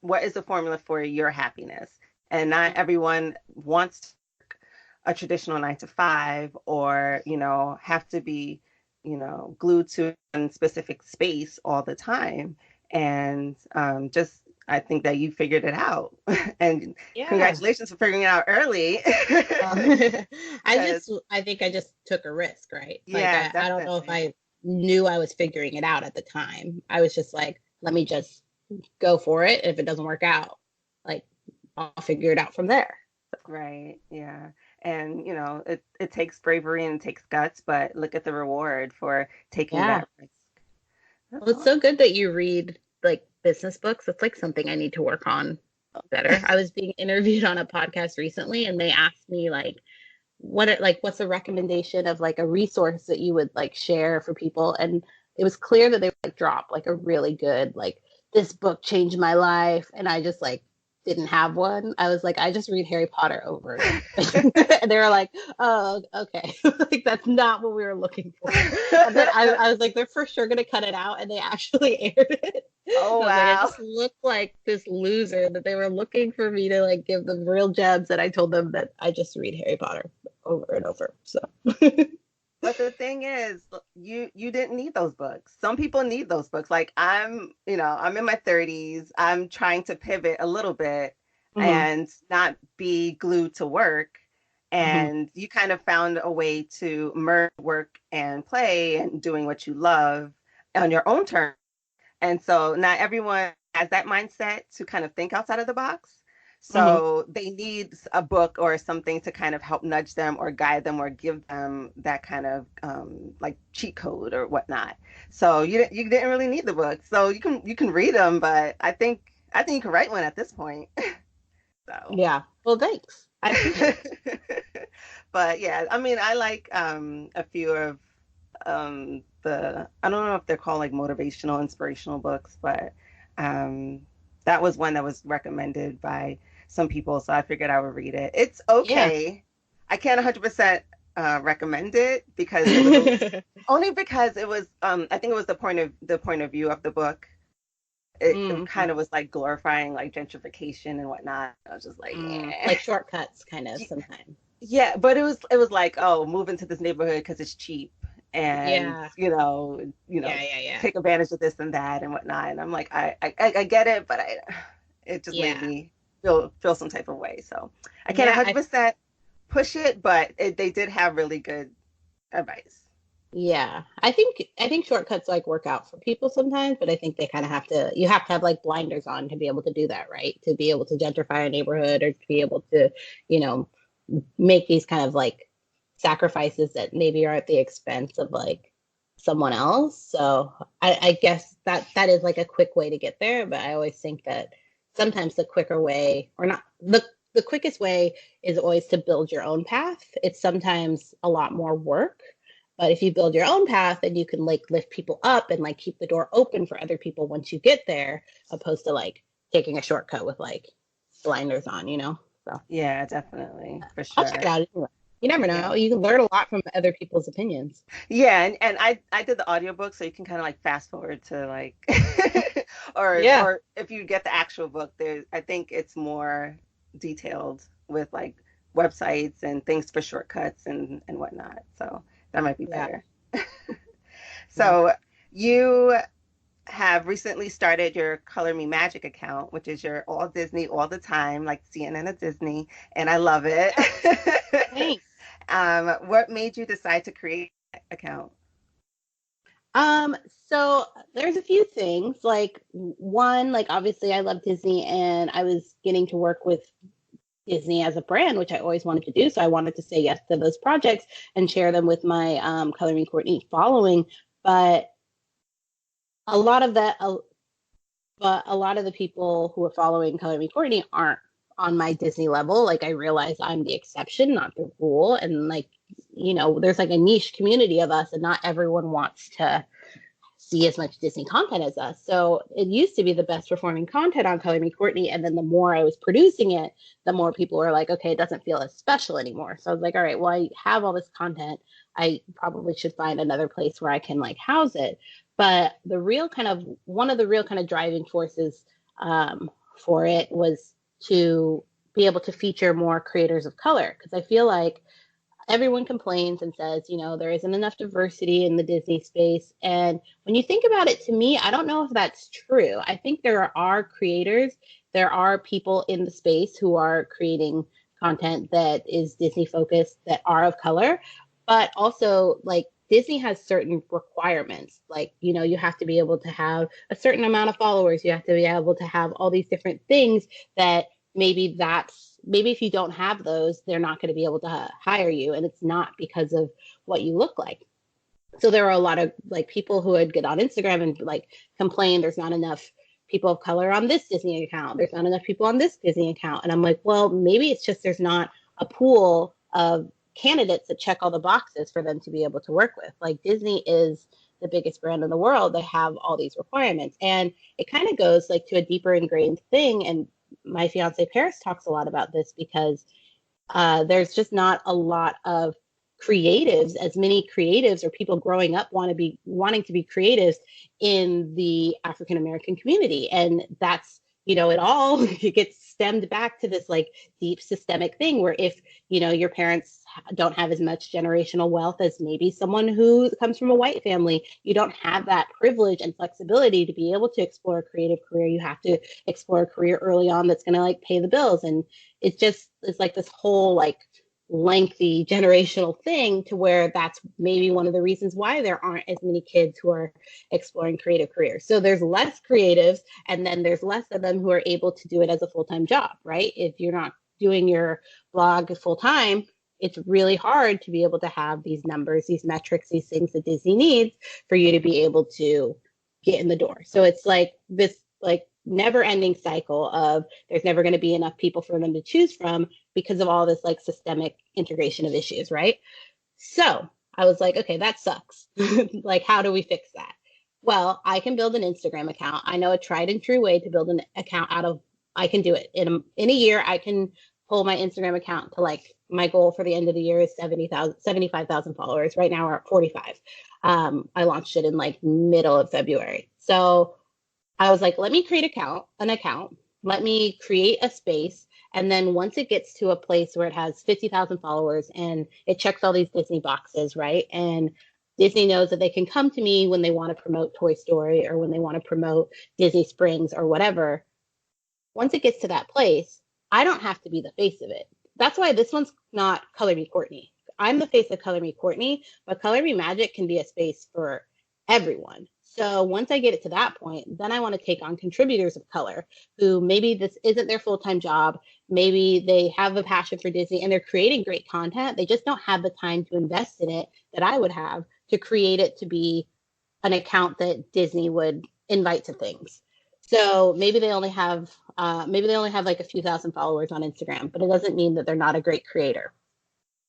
S1: what is the formula for your happiness. And not everyone wants a traditional 9 to 5 or, have to be, glued to a specific space all the time. And just, I think that you figured it out. And
S2: Yeah.
S1: congratulations for figuring it out early.
S2: Well,
S1: Because,
S2: I think I just took a risk, right? Like,
S1: yeah,
S2: I don't know if
S1: definitely.
S2: I knew I was figuring it out at the time. I was just like, let me just go for it. If it doesn't work out, like, I'll figure it out from there.
S1: Right. Yeah. And, it takes bravery and it takes guts, but look at the reward for taking
S2: Yeah.
S1: that risk. That's
S2: Well, it's
S1: awesome.
S2: so good that you read like business books. It's like something I need to work on better. I was being interviewed on a podcast recently, and they asked me like, what's a recommendation of like a resource that you would like share for people, and it was clear that they would like drop like a really good like this book changed my life, and I just like didn't have one. I was like, I just read Harry Potter over and over. And they were like, oh okay. Like that's not what we were looking for. And then I was like, they're for sure gonna cut it out, and they actually aired it.
S1: Oh,
S2: I was like, I
S1: wow.
S2: just looked like this loser that they were looking for me to like give them real gems, and I told them that I just read Harry Potter over and over. So
S1: But the thing is, you didn't need those books. Some people need those books. Like I'm in my 30s. I'm trying to pivot a little bit
S2: hmm
S1: and not be glued to work.
S2: hmm
S1: And you kind of found a way to merge work and play and doing what you love on your own terms. And so not everyone has that mindset to kind of think outside of the box.
S2: hmm
S1: So they need a book or something to kind of help nudge them or guide them or give them that kind of like cheat code or whatnot. So you didn't really need the book. So you can read them, but I think you can write one at this point. So
S2: yeah. Well, thanks. I appreciate it.
S1: but yeah, I mean, I like a few of the I don't know if they're called like motivational, inspirational books, but um, that was one that was recommended by some people, so I figured I would read it. It's
S2: Yeah.
S1: okay. I can't 100% recommend it because it was only because it was I think it was the point of view of the book. It
S2: hmm
S1: kind of was like glorifying like gentrification and whatnot. I was just like, eh.
S2: Like shortcuts, kind of sometimes.
S1: Yeah, but it was like, oh, move into this neighborhood because it's cheap, and
S2: Yeah. Yeah. Yeah. Yeah.
S1: take advantage of this and that and whatnot. And I'm like, I get it, but it just made
S2: Yeah.
S1: me feel some type of way. So I can't
S2: Yeah.
S1: 100% push it, but they did have really good advice.
S2: Yeah, I think shortcuts like work out for people sometimes, but I think they kind of you have to have like blinders on to be able to do that, right? To be able to gentrify a neighborhood or to be able to, you know, make these kind of like sacrifices that maybe are at the expense of like someone else. So I guess that is like a quick way to get there, but I always think that sometimes the quicker way, or not the quickest way is always to build your own path. It's sometimes a lot more work, but if you build your own path, then you can like lift people up and like keep the door open for other people once you get there, opposed to like taking a shortcut with like blinders on, you know? So
S1: Yeah, definitely, for
S2: I'll check it
S1: sure.
S2: out anyway. You never
S1: Yeah.
S2: know. You can learn a lot from other people's opinions.
S1: Yeah, and I did the audiobook, so you can kind of like fast forward to like
S2: Yeah.
S1: or if you get the actual book, there's I think it's more detailed with like websites and things for shortcuts and whatnot. So that might be
S2: Yeah.
S1: better.
S2: Yeah.
S1: So you have recently started your Color Me Magic account, which is your all Disney all the time, like CNN at Disney, and I love it.
S2: Thanks.
S1: What made you decide to create that account?
S2: Um, so there's a few things. Like one, like obviously I love Disney and I was getting to work with Disney as a brand, which I always wanted to do. So I wanted to say yes to those projects and share them with my Color Me Courtney following. But a lot of that, but a lot of the people who are following Color Me Courtney aren't on my Disney level. Like I realize I'm the exception, not the rule. And like, you know, there's like a niche community of us and not everyone wants to see as much Disney content as us. So it used to be the best performing content on Color Me Courtney. And then the more I was producing it, the more people were like, okay, it doesn't feel as special anymore. So I was like, all right, well, I have all this content. I probably should find another place where I can like house it. But the real kind of one of the real kind of driving forces for it was to be able to feature more creators of color. Because I feel like everyone complains and says, you know, there isn't enough diversity in the Disney space. And when you think about it, to me, I don't know if that's true. I think there are creators, there are people in the space who are creating content that is Disney focused that are of color, but also like Disney has certain requirements. Like, you know, you have to be able to have a certain amount of followers, you have to be able to have all these different things that maybe if you don't have those, they're not going to be able to hire you. And it's not because of what you look like. So there are a lot of like people who would get on Instagram and like complain there's not enough people of color on this Disney account. There's not enough people on this Disney account. And I'm like, well, maybe it's just there's not a pool of candidates that check all the boxes for them to be able to work with. Like Disney is the biggest brand in the world. They have all these requirements. And it kind of goes like to a deeper ingrained thing. And my fiance Paris talks a lot about this because there's just not a lot of creatives, as many creatives or people growing up wanting to be creatives in the African American community. And that's, you know, it all it gets stemmed back to this like deep systemic thing where if, you know, your parents don't have as much generational wealth as maybe someone who comes from a white family, you don't have that privilege and flexibility to be able to explore a creative career. You have to explore a career early on that's going to like pay the bills. And it's like this whole like lengthy generational thing to where that's maybe one of the reasons why there aren't as many kids who are exploring creative careers. So there's less creatives and then there's less of them who are able to do it as a full-time job, right? If you're not doing your blog full time, it's really hard to be able to have these numbers, these metrics, these things that Disney needs for you to be able to get in the door. So it's like this like never ending cycle of there's never going to be enough people for them to choose from because of all this like systemic integration of issues, right? So I was like, okay, that sucks. Like, how do we fix that? Well, I can build an Instagram account. I know a tried and true way to build an account out of, I can do it in a year. I can pull my Instagram account to like my goal for the end of the year is 75,000 followers. Right now we're at 45. I launched it in like middle of February. So I was like, let me create an account. Let me create a space. And then once it gets to a place where it has 50,000 followers and it checks all these Disney boxes, right? And Disney knows that they can come to me when they want to promote Toy Story or when they want to promote Disney Springs or whatever. Once it gets to that place, I don't have to be the face of it. That's why this one's not Color Me Courtney. I'm the face of Color Me Courtney, but Color Me Magic can be a space for everyone. So once I get it to that point, then I want to take on contributors of color who maybe this isn't their full-time job. Maybe they have a passion for Disney and they're creating great content. They just don't have the time to invest in it that I would have to create it to be an account that Disney would invite to things. So maybe they only have like a few thousand followers on Instagram, but it doesn't mean that they're not a great creator.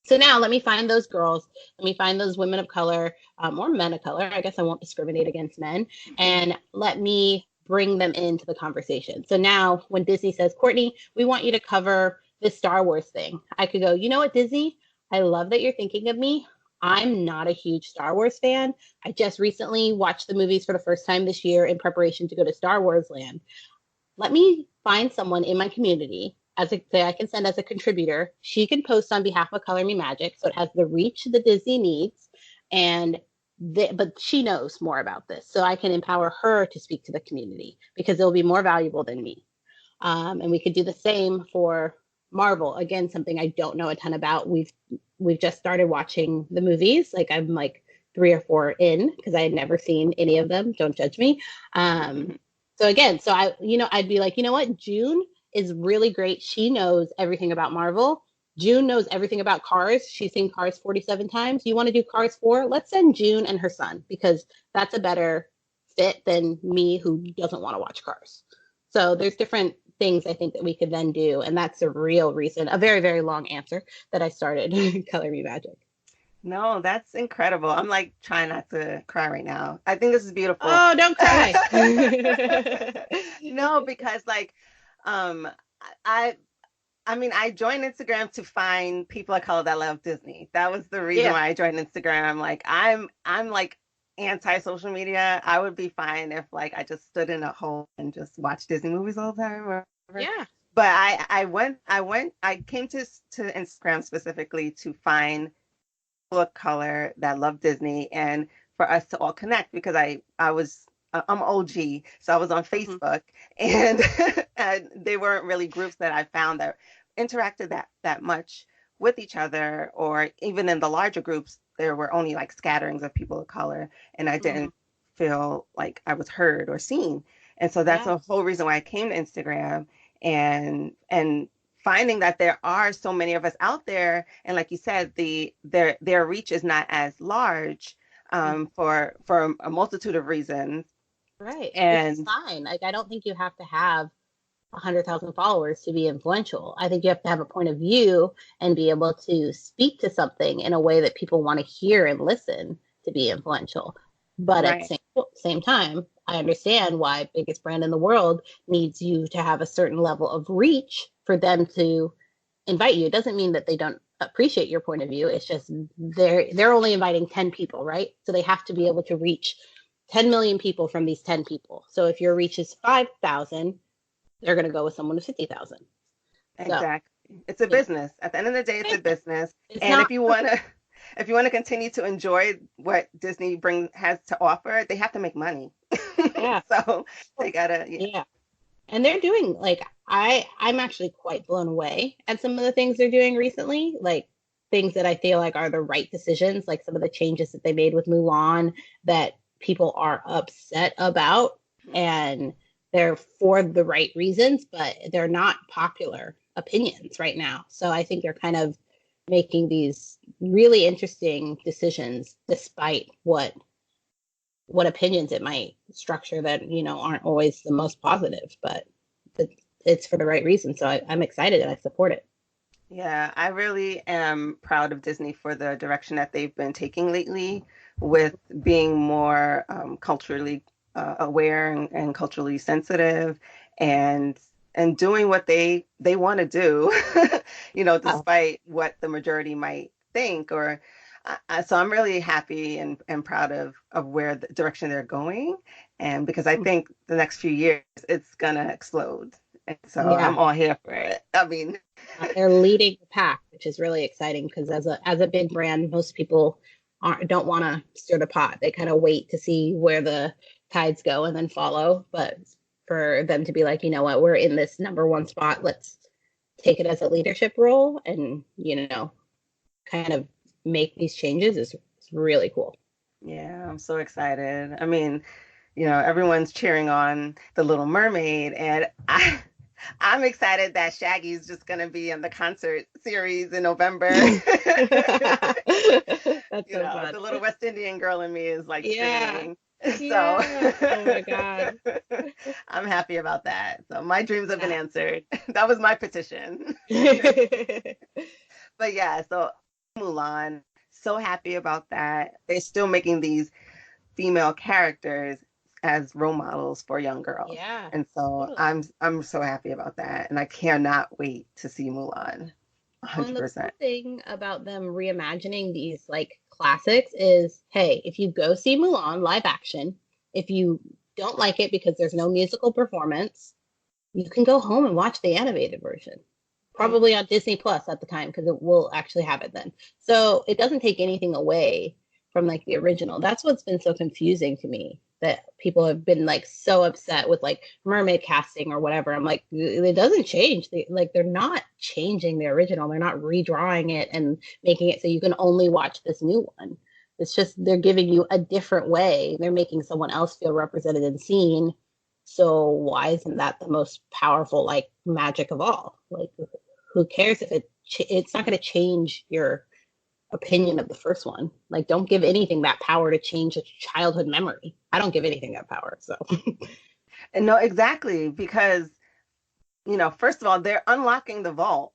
S2: So now let me find those girls, let me find those women of color, or men of color. I guess I won't discriminate against men, and let me bring them into the conversation. So now when Disney says, Courtney, we want you to cover this Star Wars thing, I could go, you know what, Disney, I love that you're thinking of me. I'm not a huge Star Wars fan. I just recently watched the movies for the first time this year in preparation to go to Star Wars Land. Let me find someone in my community as a that I can send as a contributor. She can post on behalf of Color Me Magic, so it has the reach that Disney needs, and but she knows more about this, so I can empower her to speak to the community because it'll be more valuable than me. And we could do the same for Marvel. Again, something I don't know a ton about. We've just started watching the movies. Like I'm like three or four in because I had never seen any of them. Don't judge me. So again, so I'd be like, you know what? June is really great. She knows everything about Marvel. June knows everything about Cars. She's seen Cars 47 times. You want to do Cars 4? Let's send June and her son because that's a better fit than me who doesn't want to watch Cars. So there's different things I think that we could then do. And that's a real reason, a very, very long answer that I started Color Me Magic.
S1: No, that's incredible. I'm like trying not to cry right now. I think this is beautiful.
S2: Oh, don't cry.
S1: No, because like um I I mean I joined Instagram to find people of color that love Disney. That was the reason
S2: Yeah.
S1: why I joined Instagram. Like I'm like anti social media. I would be fine if like I just stood in a hole and just watched Disney movies all the time or whatever.
S2: Yeah.
S1: But I came to Instagram specifically to find of color that love Disney and for us to all connect because I'm OG, so I was on
S2: Mhm.
S1: Facebook and and they weren't really groups that I found that interacted that much with each other or even in the larger groups there were only like scatterings of people of color and I
S2: Mhm.
S1: didn't feel like I was heard or seen. And so that's
S2: Yeah.
S1: the whole reason why I came to Instagram and finding that there are so many of us out there and like you said their reach is not as large
S2: Mhm.
S1: for a multitude of reasons
S2: Right. Which is
S1: and
S2: fine. Like, I don't think you have to have 100,000 followers to be influential. I think you have to have a point of view and be able to speak to something in a way that people want to hear and listen to be influential. But at the
S1: right
S2: same time, I understand why biggest brand in the world needs you to have a certain level of reach for them to invite you. It doesn't mean that they don't appreciate your point of view. It's just they're only inviting 10 people, right? So they have to be able to reach 10 million people from these 10 people. So if your reach is 5,000, they're going to go with someone with 50,000. So,
S1: exactly it's a
S2: you know,
S1: business at the end of the day it's a
S2: business.
S1: business
S2: It's
S1: and
S2: not
S1: if you want
S2: perfect.
S1: to if you want to continue to enjoy what Disney bring has to offer they have to make money
S2: Yeah.
S1: so they gotta yeah
S2: Yeah. And they're doing like I'm actually quite blown away at some of the things they're doing recently, like things that I feel like are the right decisions, like some of the changes that they made with Mulan that people are upset about and they're for the right reasons, but they're not popular opinions right now. So I think they're kind of making these really interesting decisions despite what opinions it might structure that aren't always the most positive, but it's for the right reason. So I'm excited and I support it.
S1: Yeah, I really am proud of Disney for the direction that they've been taking lately with being more culturally aware and culturally sensitive and and doing what they want to do,
S2: Oh,
S1: despite what the majority might think or so I'm really happy and proud of where the direction they're going and because I think the next few years it's gonna explode. And so I'm
S2: yeah.
S1: all here for it. I mean,
S2: They're leading the pack, which is really exciting because as a big brand, most people don't want to stir the pot. They kind of wait to see where the tides go and then follow. But for them to be like, you know what, we're in this number one spot. Let's take it as a leadership role and kind of make these changes is really cool.
S1: yeah, I'm so excited. I mean, everyone's cheering on The Little Mermaid, and I'm excited that Shaggy's just gonna be in the concert series in November.
S2: That's so fun.
S1: The little West Indian girl in me is like
S2: Yeah.
S1: screaming. So
S2: Yeah. Oh my God.
S1: I'm happy about that. So my dreams have been answered. That was my petition.
S2: Yeah.
S1: But yeah, so Mulan, so happy about that. They're still making these female characters as role models for young girls.
S2: Yeah,
S1: And so
S2: totally.
S1: I'm so happy about that. And I cannot wait to see Mulan.
S2: Well, and the cool
S1: 100%.
S2: thing about them reimagining these like classics is, hey, if you go see Mulan live action, if you don't like it because there's no musical performance, you can go home and watch the animated version. Probably on Disney Plus at the time because it will actually have it then. So it doesn't take anything away from like the original. That's what's been so confusing to me that people have been like so upset with like mermaid casting or whatever. I'm like, it doesn't change. They're not changing the original. They're not redrawing it and making it so you can only watch this new one. It's just they're giving you a different way. They're making someone else feel represented and seen. So why isn't that the most powerful like magic of all? Like who cares if it's not going to change your opinion of the first one. Like don't give anything that power to change a childhood memory. I don't give anything that power. So
S1: And no, exactly, because, first of all, they're unlocking the vault.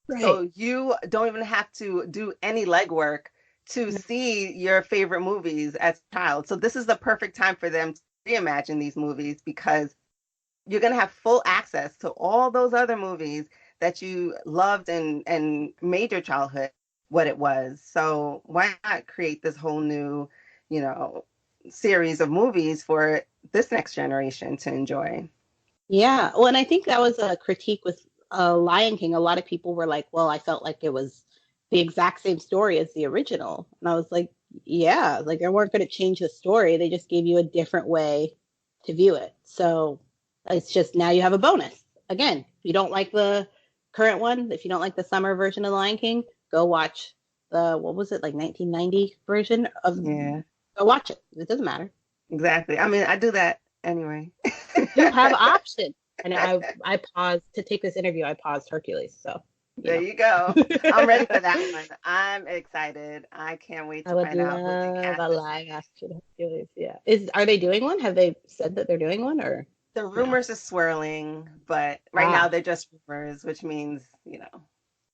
S2: right.
S1: So you don't even have to do any legwork to see your favorite movies as a child. So this is the perfect time for them to reimagine these movies because you're going to have full access to all those other movies that you loved and made your childhood what it was. So why not create this whole new, you know, series of movies for this next generation to enjoy?
S2: Yeah. Well, and I think that was a critique with Lion King. A lot of people were like, well, I felt like it was the exact same story as the original. And I was like, yeah, like they weren't going to change the story. They just gave you a different way to view it. So it's just now you have a bonus. Again, if you don't like the current one, if you don't like the summer version of Lion King, go watch the, what was it, like 1990 version of,
S1: Yeah,
S2: go watch it. It doesn't matter.
S1: exactly. I mean, I do that anyway.
S2: You have options. And I paused to take this interview. I paused Hercules, so you
S1: There
S2: know.
S1: you go. I'm ready for that one. I'm excited. I can't wait
S2: I
S1: to
S2: would
S1: find out who the
S2: love
S1: cast
S2: a
S1: is.
S2: live action Hercules. Yeah, are they doing one? Have they said that they're doing one or
S1: The
S2: no?
S1: rumors are swirling, but right now
S2: Ah,
S1: they're just rumors, which means,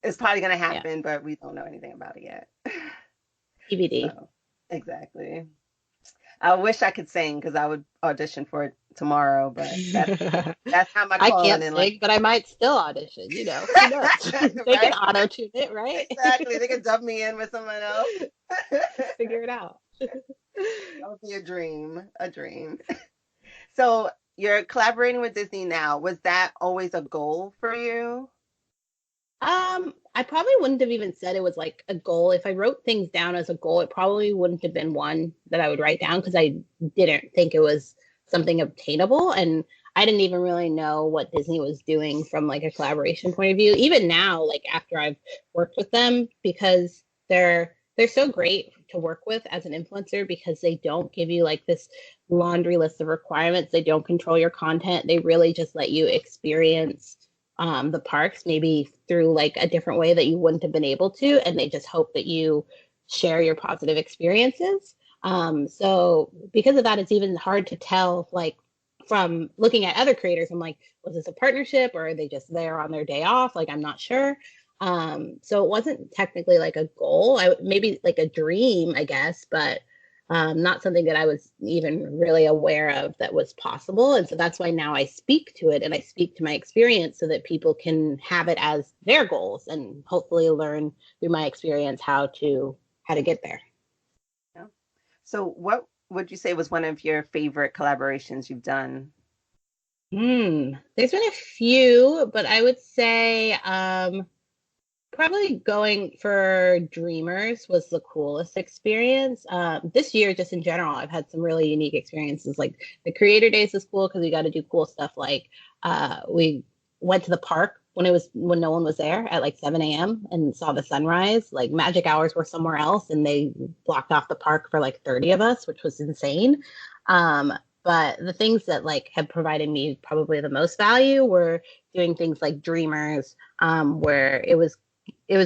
S1: it's probably going to
S2: yeah,
S1: happen, but we don't know anything about it yet.
S2: TBD.
S1: So, exactly. I wish I could sing because I would audition for it tomorrow, but that's not my
S2: I
S1: calling
S2: can't
S1: in life.
S2: sing, but I might still audition. Who knows? They can
S1: Right?
S2: auto tune it, right?
S1: Exactly. They could dub me in with someone else.
S2: Figure it out.
S1: That would be a dream, a dream. So you're collaborating with Disney now. Was that always a goal for you?
S2: I probably wouldn't have even said it was like a goal. If I wrote things down as a goal, it probably wouldn't have been one that I would write down because I didn't think it was something obtainable. And I didn't even really know what Disney was doing from like a collaboration point of view. Even now, like after I've worked with them, because they're so great to work with as an influencer because they don't give you like this laundry list of requirements. They don't control your content. They really just let you experience the parks maybe through like a different way that you wouldn't have been able to, and they just hope that you share your positive experiences. So because of that, it's even hard to tell like from looking at other creators. I'm like, was this a partnership or are they just there on their day off? Like I'm not sure. So it wasn't technically like a goal. I maybe like a dream, I guess, but not something that I was even really aware of that was possible. And so that's why now I speak to it and I speak to my experience so that people can have it as their goals and hopefully learn through my experience how to get there.
S1: Yeah. So what would you say was one of your favorite collaborations you've done?
S2: There's been a few, but I would say probably going for Dreamers was the coolest experience. This year, just in general, I've had some really unique experiences. Like the Creator Days is cool because we got to do cool stuff. Like we went to the park when no one was there at like 7 a.m. and saw the sunrise. Like magic hours were somewhere else, and they blocked off the park for like 30 of us, which was insane. But the things that like have provided me probably the most value were doing things like Dreamers, where it was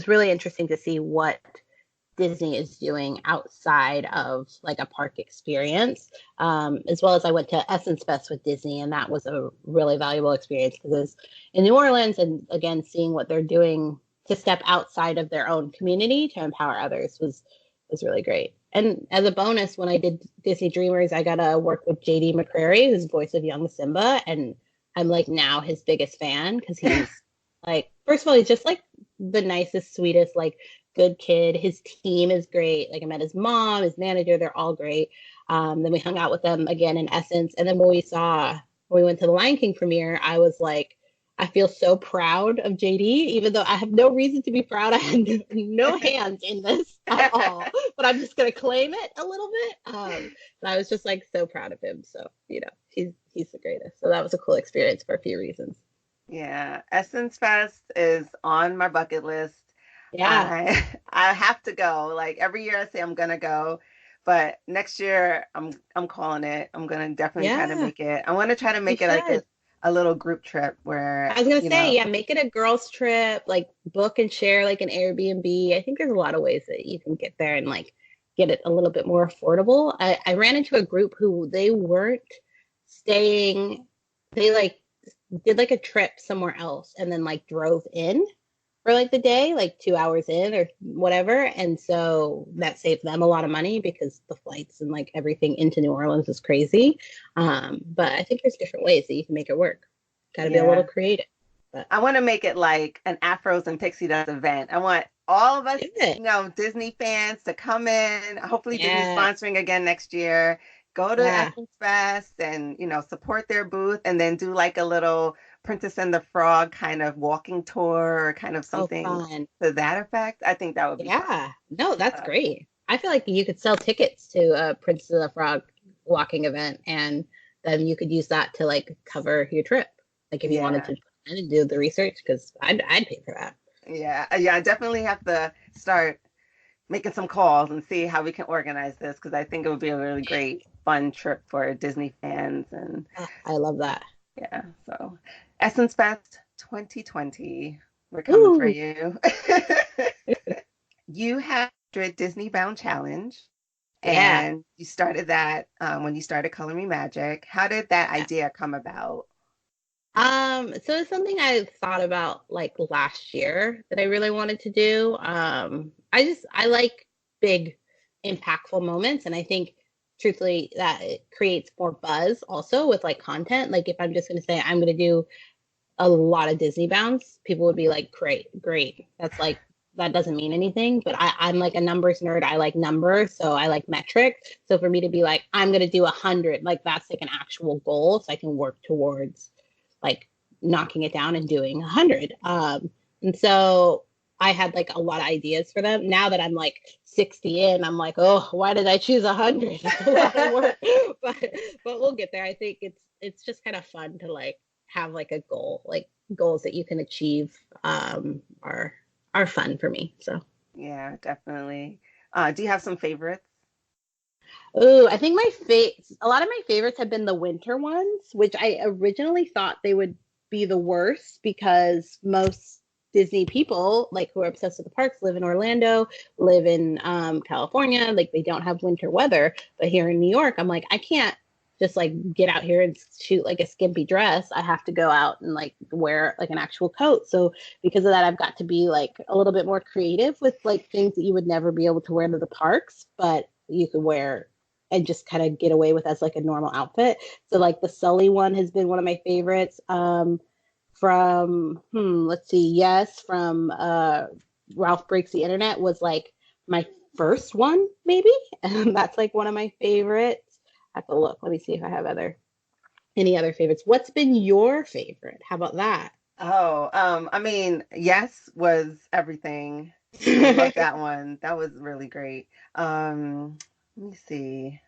S2: really interesting to see what Disney is doing outside of like a park experience. As well as I went to Essence Fest with Disney, and that was a really valuable experience because it was in New Orleans, and again, seeing what they're doing to step outside of their own community to empower others was really great. And as a bonus, when I did Disney Dreamers, I got to work with JD McCrary, who's voice of young Simba, and I'm like now his biggest fan because he's like, first of all, he's just like the nicest, sweetest, like good kid. His team is great. Like I met his mom, his manager, they're all great. Then we hung out with them again in Essence. And then when we went to the Lion King premiere, I was like, I feel so proud of JD, even though I have no reason to be proud. I had no hands in this at all, but I'm just gonna claim it a little bit. But I was just like so proud of him. So he's the greatest. So that was a cool experience for a few reasons.
S1: Yeah, Essence Fest is on my bucket list.
S2: Yeah,
S1: I have to go. Like every year I say I'm gonna go, but next year I'm calling it. I'm gonna definitely try to
S2: yeah,
S1: make it. I want to try to
S2: you
S1: make it like
S2: should.
S1: a little group trip
S2: I
S1: where,
S2: was gonna say, yeah, make it a girls' trip, like book and share like an Airbnb. I think there's a lot of ways that you can get there and like get it a little bit more affordable. I ran into a group who they weren't staying, they like did like a trip somewhere else and then like drove in for like the day, like 2 hours in or whatever. And so that saved them a lot of money because the flights and like everything into New Orleans is crazy. But I think there's different ways that you can make it work. Got to be a little
S1: yeah.
S2: creative. But
S1: I want to make it like an Afros and Pixie Dust event. I want all of us,
S2: is it?
S1: Disney fans to come in. Hopefully Disney
S2: Yeah.
S1: sponsoring again next year. Go to
S2: Yeah.
S1: Essence Fest and, support their booth and then do like a little Princess and the Frog kind of walking tour or kind of
S2: Oh,
S1: something
S2: fun.
S1: to that effect. I think that would be fun.
S2: Yeah. No, that's
S1: Uh,
S2: great. I feel like you could sell tickets to a Princess of the Frog walking event, and then you could use that to like cover your trip. Like if you wanted
S1: yeah.
S2: to plan and do the research, because I'd pay for that.
S1: Yeah. Yeah. I definitely have to start making some calls and see how we can organize this because I think it would be a really great, fun trip for Disney fans. And
S2: Ah, I love that.
S1: yeah, so Essence Fest 2020, we're coming for
S2: Ooh.
S1: you. You had your Disney Bound Challenge,
S2: Yeah.
S1: and you started that when you started Color Me Magic. How did that idea come about?
S2: So it's something I thought about like last year that I really wanted to do. I like big, impactful moments, and I think truthfully that it creates more buzz also with like content. Like if I'm just going to say I'm going to do a lot of Disney bounds, people would be like, great, great. That's like that doesn't mean anything, but I'm like a numbers nerd. I like numbers, so I like metrics. So for me to be like, I'm gonna do 100, like that's like an actual goal, so I can work towards like knocking it down and doing 100. And so I had like a lot of ideas for them. Now that I'm like 60 in, I'm like, oh, why did I choose 100? It's a lot of work, but but we'll get there. I think it's just kind of fun to like have like a goal, like goals that you can achieve are fun for me. So,
S1: Yeah, definitely. Do you have some favorites?
S2: oh, I think a lot of my favorites have been the winter ones, which I originally thought they would be the worst because most Disney people, like who are obsessed with the parks, live in Orlando, live in California, like they don't have winter weather. But here in New York, I'm like, I can't just like get out here and shoot like a skimpy dress. I have to go out and like wear like an actual coat. So because of that, I've got to be like a little bit more creative with like things that you would never be able to wear to the parks, but you could wear and just kind of get away with as like a normal outfit. So like the Sully one has been one of my favorites. From let's see, yes, from Ralph Breaks the Internet was like my first one, maybe. And that's like one of my favorites. I have to look. Let me see if I have any other favorites. What's been your favorite? How about that?
S1: Oh, I mean, Yes was everything. I love that one. That was really great. Let me see.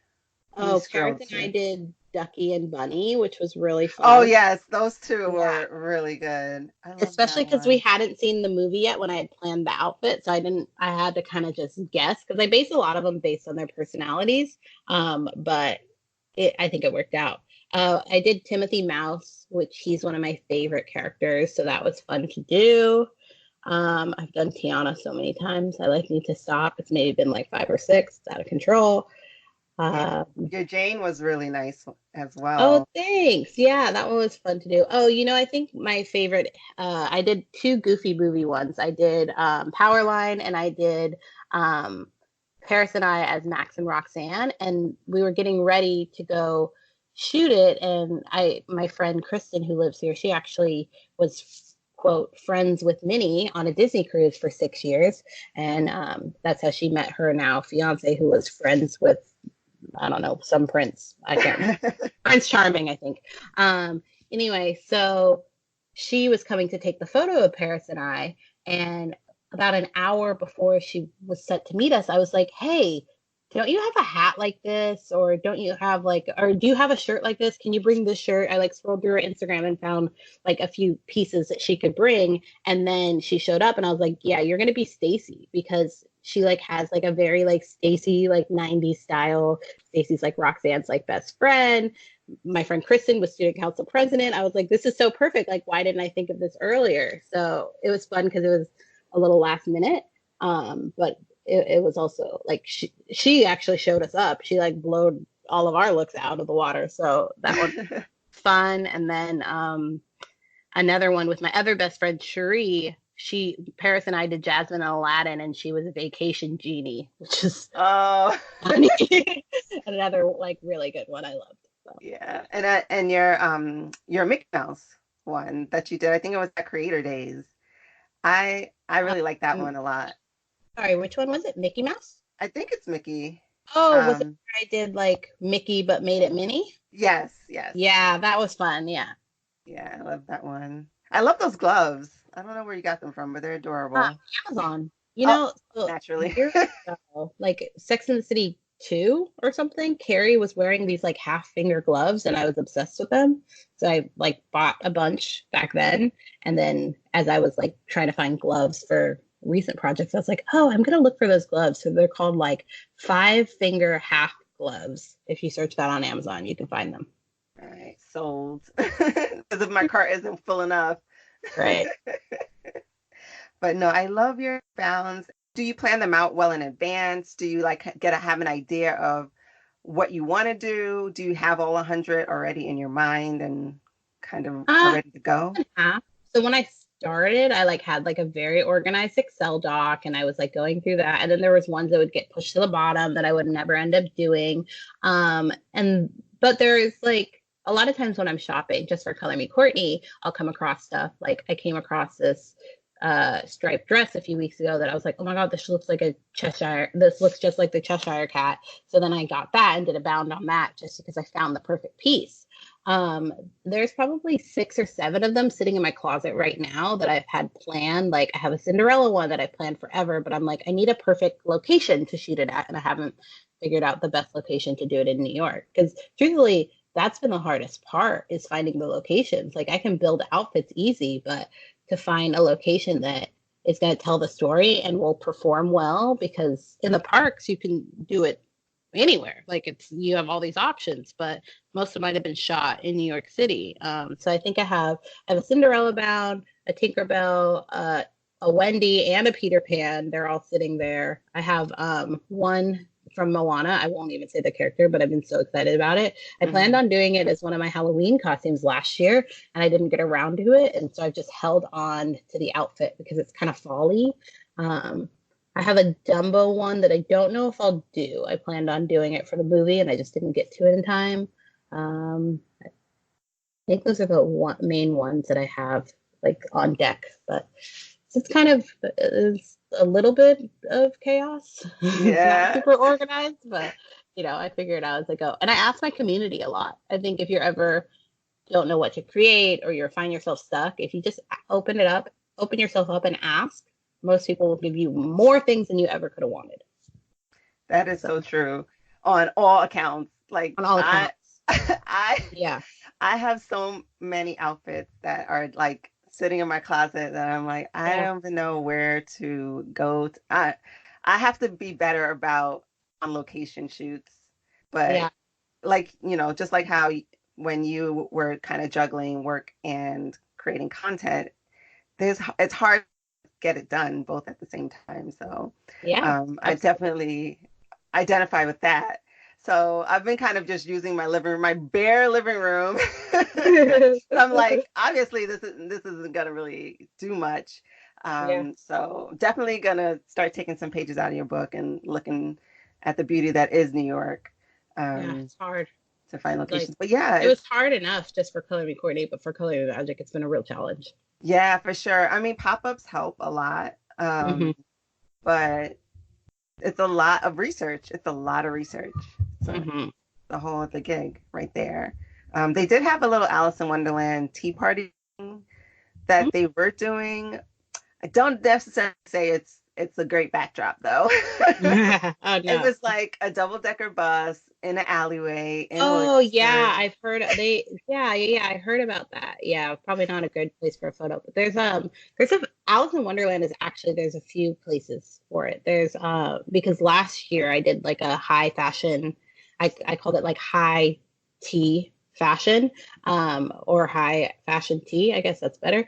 S1: Let me
S2: Oh,
S1: scroll
S2: Parents and I
S1: to.
S2: did Ducky and Bunny, which was really
S1: Oh,
S2: fun.
S1: yes, those two
S2: Yeah.
S1: were really good. I love
S2: Especially
S1: that
S2: because we
S1: one.
S2: hadn't seen the movie yet when I had planned the outfit, so I had to kind of just guess because I base a lot of them based on their personalities. But I think it worked out. I did Timothy Mouse, which he's one of my favorite characters, so that was fun to do. I've done Tiana so many times. I like need to stop. It's maybe been like five or six. It's out of control.
S1: Yeah.
S2: Um,
S1: Your Jane was really nice as
S2: oh,
S1: well.
S2: thanks. Yeah, that one was fun to do. Oh, I think my favorite, I did two Goofy movie ones. I did Powerline and I did um, Paris and I as Max and Roxanne. And we were getting ready to go shoot it. And my friend Kristen, who lives here, she actually was, quote, friends with Minnie on a Disney cruise for 6 years. And that's how she met her now fiance, who was friends with, I don't know, some prince. I can't Prince Charming, I think. Um, anyway, so she was coming to take the photo of Paris and I, and about an hour before she was set to meet us, I was like, "Hey, don't you have a hat like this, or don't you have like, or do you have a shirt like this? Can you bring this shirt?" I like scrolled through her Instagram and found like a few pieces that she could bring, and then she showed up, and I was like, "Yeah, you're gonna be Stacy because." She like has like a very like Stacy like 90s style. Stacy's like Roxanne's like best friend. My friend Kristen was student council president. I was like, this is so perfect. Like, why didn't I think of this earlier? So it was fun because it was a little last minute. But it was also like she actually showed us up. She like blowed all of our looks out of the water. So that was fun. And then another one with my other best friend Cherie. Paris and I did Jasmine and Aladdin, and she was a vacation genie, which is
S1: Oh,
S2: funny. Another like really good one I loved. So.
S1: yeah. And your Mickey Mouse one that you did, I think it was at Creator Days. I really like that
S2: Um,
S1: one a lot.
S2: sorry, which one was it? Mickey Mouse?
S1: I think it's Mickey.
S2: Oh, was it
S1: Um,
S2: where I did like Mickey but made it Minnie?
S1: yes, yes.
S2: Yeah, that was fun. Yeah.
S1: Yeah, I love that one. I love those gloves. I don't know where you got them from, but they're adorable.
S2: Amazon.
S1: Oh,
S2: So
S1: naturally.
S2: years ago, like Sex and the City 2 or something, Carrie was wearing these like half finger gloves and I was obsessed with them. So I like bought a bunch back then. And then as I was like trying to find gloves for recent projects, I was like, oh, I'm gonna look for those gloves. So they're called like five finger half gloves. If you search that on Amazon, you can find them.
S1: All right, sold. Because if my cart isn't full enough.
S2: Right.
S1: But no, I love your balance. Do you plan them out well in advance? Do you like have an idea of what you want to do? Do you have all 100 already in your mind and kind of are
S2: Uh,
S1: ready to go?
S2: half. So when I started, I like had like a very organized Excel doc and I was like going through that. And then there was ones that would get pushed to the bottom that I would never end up doing. And but there's like a lot of times when I'm shopping just for Color Me Courtney, I'll come across stuff. Like I came across this striped dress a few weeks ago that I was like, oh my God, this looks like a Cheshire. This looks just like the Cheshire cat. So then I got that and did a bound on that just because I found the perfect piece. Um, there's probably six or seven of them sitting in my closet right now that I've had planned. Like I have a Cinderella one that I planned forever, but I'm like, I need a perfect location to shoot it at, and I haven't figured out the best location to do it in New York. Because truthfully, that's been the hardest part is finding the locations. Like I can build outfits easy, but to find a location that is going to tell the story and will perform well, because in the parks you can do it anywhere. Like it's you have all these options, but most of mine have been shot in New York City. So I think I have a Cinderella bound, a Tinkerbell, a Wendy, and a Peter Pan. They're all sitting there. I have one from Moana. I won't even say the character, but I've been so excited about it. I planned
S1: Hmm.
S2: on doing it as one of my Halloween costumes last year, and I didn't get around to it, and so I've just held on to the outfit because it's kind of fall-y. Um, I have a Dumbo one that I don't know if I'll do. I planned on doing it for the movie and I just didn't get to it in time. I think those are the main ones that I have like on deck, but it's kind of it's a little bit of chaos. It's not
S1: Yeah.
S2: super organized, but I figure it out as I go. And I ask my community a lot. I think if you're ever don't know what to create or you find yourself stuck, if you just open yourself up and ask, most people will give you more things than you ever could have wanted.
S1: That is
S2: So
S1: so true on all accounts. Like
S2: on all accounts.
S1: I
S2: Yeah.
S1: I have so many outfits that are like sitting in my closet that I'm like, I
S2: Yeah.
S1: don't even know where to go. I have to be better about on location shoots. But
S2: Yeah.
S1: like, just like how when you were kind of juggling work and creating content, it's hard get it done both at the same time. So
S2: Yeah,
S1: I
S2: absolutely.
S1: definitely identify with that. So I've been kind of just using my living room, my bare living room. I'm like, obviously this isn't gonna really do much.
S2: Yeah,
S1: So definitely gonna start taking some pages out of your book and looking at the beauty that is New York,
S2: yeah,
S1: um,
S2: it's hard.
S1: to find
S2: Like
S1: locations. But yeah,
S2: it was
S1: it's
S2: hard enough just for Color Me Courtney, but for Color Me Magic, it's been a real challenge.
S1: yeah, for sure. I mean, pop-ups help a lot.
S2: Hmm.
S1: But it's a lot of research. It's a lot of research. So
S2: Hmm.
S1: the whole of the gig right there. They did have a little Alice in Wonderland tea party that they were doing. I don't necessarily say it's a great backdrop though.
S2: Oh
S1: It
S2: no.
S1: was like a double-decker bus in an alleyway in
S2: Oh yeah,
S1: Williamsburg.
S2: I've heard yeah, I heard about that. Yeah, probably not a good place for a photo, but there's a Alice in Wonderland is actually there's a few places for it. There's because last year I did like a high fashion, I called it like high tea fashion, or high fashion tea, I guess that's better.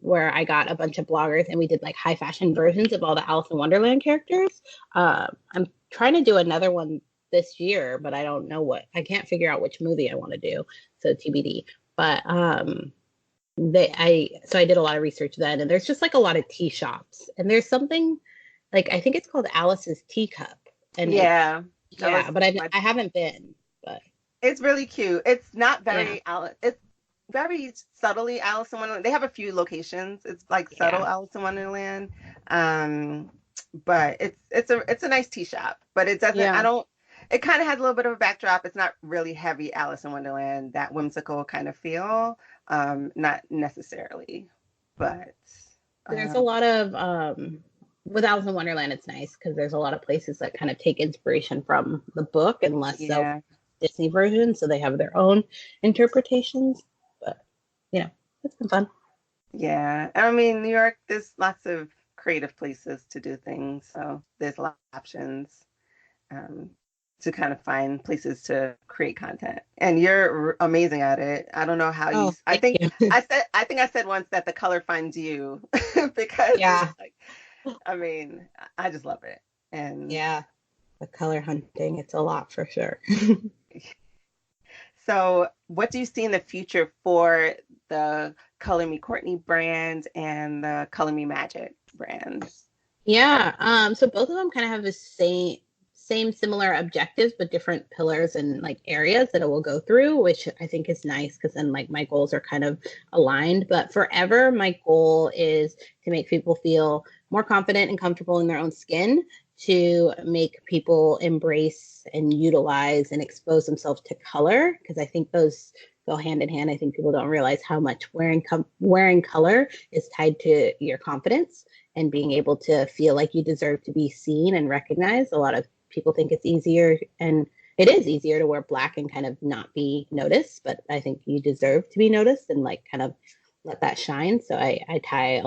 S2: Where I got a bunch of bloggers and we did like high fashion versions of all the Alice in Wonderland characters. I'm trying to do another one this year, but I don't know what. I can't figure out which movie I want to do, so TBD. But I did a lot of research then, and there's just like a lot of tea shops, and there's something like I think it's called Alice's Teacup, and it's
S1: Yeah, that was
S2: yeah, but
S1: my
S2: I haven't been, but
S1: It's really cute. It's not
S2: yeah,
S1: very Alice. It's very subtly Alice in Wonderland. They have a few locations. It's like subtle
S2: yeah,
S1: Alice in Wonderland. Um, but it's a nice tea shop. But it doesn't. I
S2: yeah.
S1: don't. It kind of has a little bit of a backdrop. It's not really heavy Alice in Wonderland. That whimsical kind of feel. Not necessarily, but
S2: There's a
S1: um,
S2: lot of with Alice in Wonderland. It's nice because there's a lot of places that kind of take inspiration from the book and less so
S1: yeah,
S2: Disney version, so they have their own interpretations. But you know, it's been fun.
S1: yeah. I mean, New York. There's lots of creative places to do things. So there's a lot of options. um, to kind of find places to create content. And you're amazing at it. I don't know how you.
S2: Oh, thank you.
S1: I think I said once that the color finds you because it's
S2: Yeah,
S1: like I mean I just love it. And
S2: yeah. The color hunting, it's a lot for sure.
S1: so, what do you see in the future for the Color Me Courtney brand and the Color Me Magic brand?
S2: Yeah, so both of them kind of have the same similar objectives, but different pillars and like areas that it will go through, which I think is nice because then like my goals are kind of aligned. But forever, my goal is to make people feel more confident and comfortable in their own skin, to make people embrace and utilize and expose themselves to color, because I think those go hand in hand. I think people don't realize how much wearing color is tied to your confidence and being able to feel like you deserve to be seen and recognized. A lot of people think it's easier, and it is easier to wear black and kind of not be noticed, but I think you deserve to be noticed and like kind of let that shine. So I tie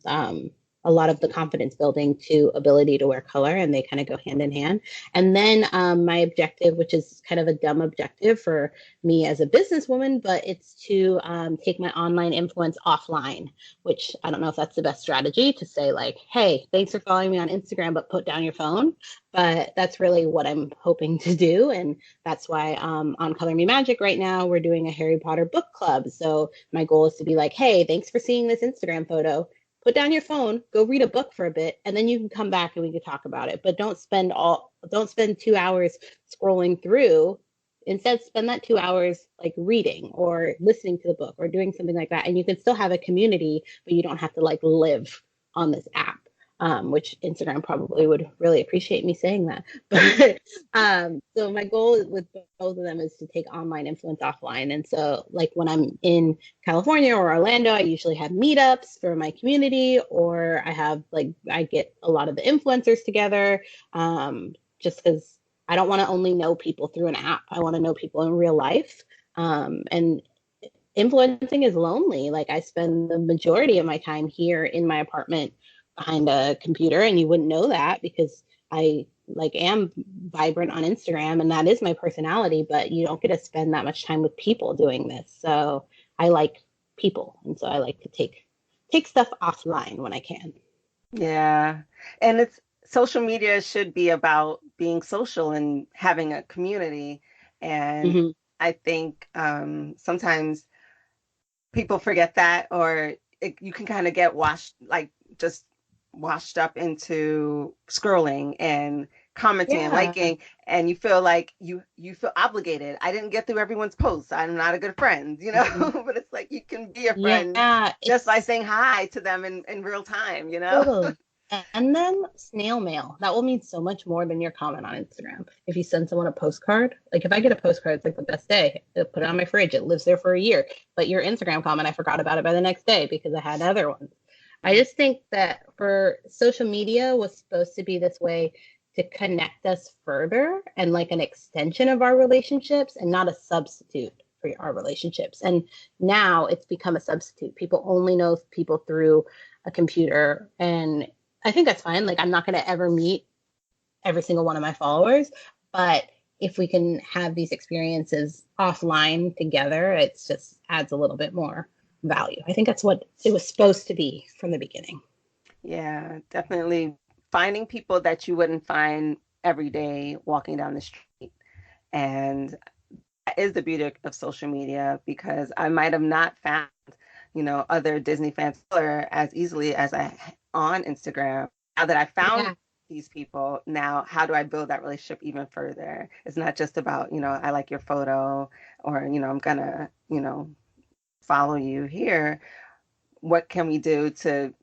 S2: um, a lot of the confidence building to ability to wear color, and they kind of go hand in hand. And then my objective, which is kind of a dumb objective for me as a businesswoman, but it's to take my online influence offline, which I don't know if that's the best strategy to say, like, hey, thanks for following me on Instagram, but put down your phone. But that's really what I'm hoping to do. And that's why on Color Me Magic right now, we're doing a Harry Potter book club. So my goal is to be like, hey, thanks for seeing this Instagram photo. Put down your phone, go read a book for a bit, and then you can come back and we can talk about it. But don't spend 2 hours scrolling through. Instead, spend that 2 hours like reading or listening to the book or doing something like that. And you can still have a community, but you don't have to like live on this app. Which Instagram probably would really appreciate me saying that. But so my goal with both of them is to take online influence offline. And so, like when I'm in California or Orlando, I usually have meetups for my community, or I get a lot of the influencers together, just because I don't want to only know people through an app. I want to know people in real life. And influencing is lonely. Like I spend the majority of my time here in my apartment behind a computer, and you wouldn't know that because I like am vibrant on Instagram and that is my personality, but you don't get to spend that much time with people doing this. So I like people, and so I like to take stuff offline when I can.
S1: Yeah. And it's social media should be about being social and having a community. And
S2: Hmm.
S1: I think sometimes people forget that, or you can kind of get washed, like just washed up into scrolling and commenting and
S2: Yeah.
S1: liking, and you feel like you feel obligated. I didn't get through everyone's posts. I'm not a good friend, you know?
S2: Mhm.
S1: But it's like you can be a friend
S2: Yeah,
S1: just by
S2: it's
S1: saying hi to them in real time, you know?
S2: totally. And then snail mail. That will mean so much more than your comment on Instagram. If you send someone a postcard, like if I get a postcard, it's like the best day. I put it on my fridge. It lives there for a year. But your Instagram comment, I forgot about it by the next day because I had other ones. I just think that for social media was supposed to be this way to connect us further and like an extension of our relationships and not a substitute for our relationships. And now it's become a substitute. People only know people through a computer. And I think that's fine. Like, I'm not going to ever meet every single one of my followers, but if we can have these experiences offline together, it just adds a little bit more value. I think that's what it was supposed to be from the beginning.
S1: Yeah, definitely finding people that you wouldn't find every day walking down the street. And that is the beauty of social media, because I might have not found, other Disney fans as easily as I on Instagram. Now that I found
S2: Yeah.
S1: these people, now how do I build that relationship even further? It's not just about, I like your photo, or, I'm gonna, follow you here. What can we do to,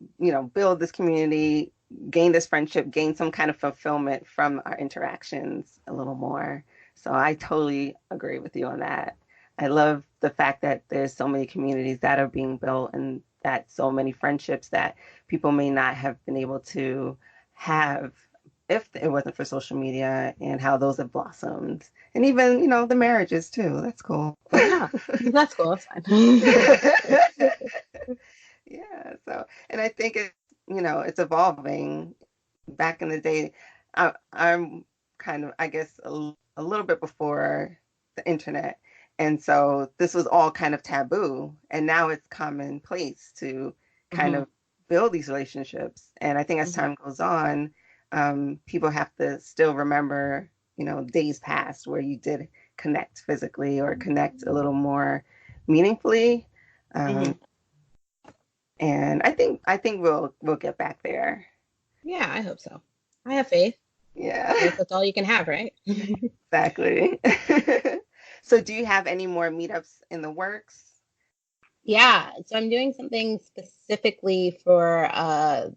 S1: build this community, gain this friendship, gain some kind of fulfillment from our interactions a little more? So I totally agree with you on that. I love the fact that there's so many communities that are being built, and that so many friendships that people may not have been able to have if it wasn't for social media, and how those have blossomed. And even, the marriages too. That's cool.
S2: Yeah. That's cool. That's fine.
S1: Yeah, so, and I think it's evolving. Back in the day, I'm kind of, I guess, a little bit before the internet, and so this was all kind of taboo, and now it's commonplace to kind
S2: Hmm.
S1: of build these relationships. And I think as
S2: Hmm.
S1: time goes on, people have to still remember, days past where you did connect physically or connect a little more meaningfully.
S2: Hmm.
S1: Um, and I think we'll get back there.
S2: Yeah, I hope so. I have faith.
S1: Yeah,
S2: I guess that's all you can have, right?
S1: exactly. So do you have any more meetups in the works?
S2: Yeah, so I'm doing something specifically for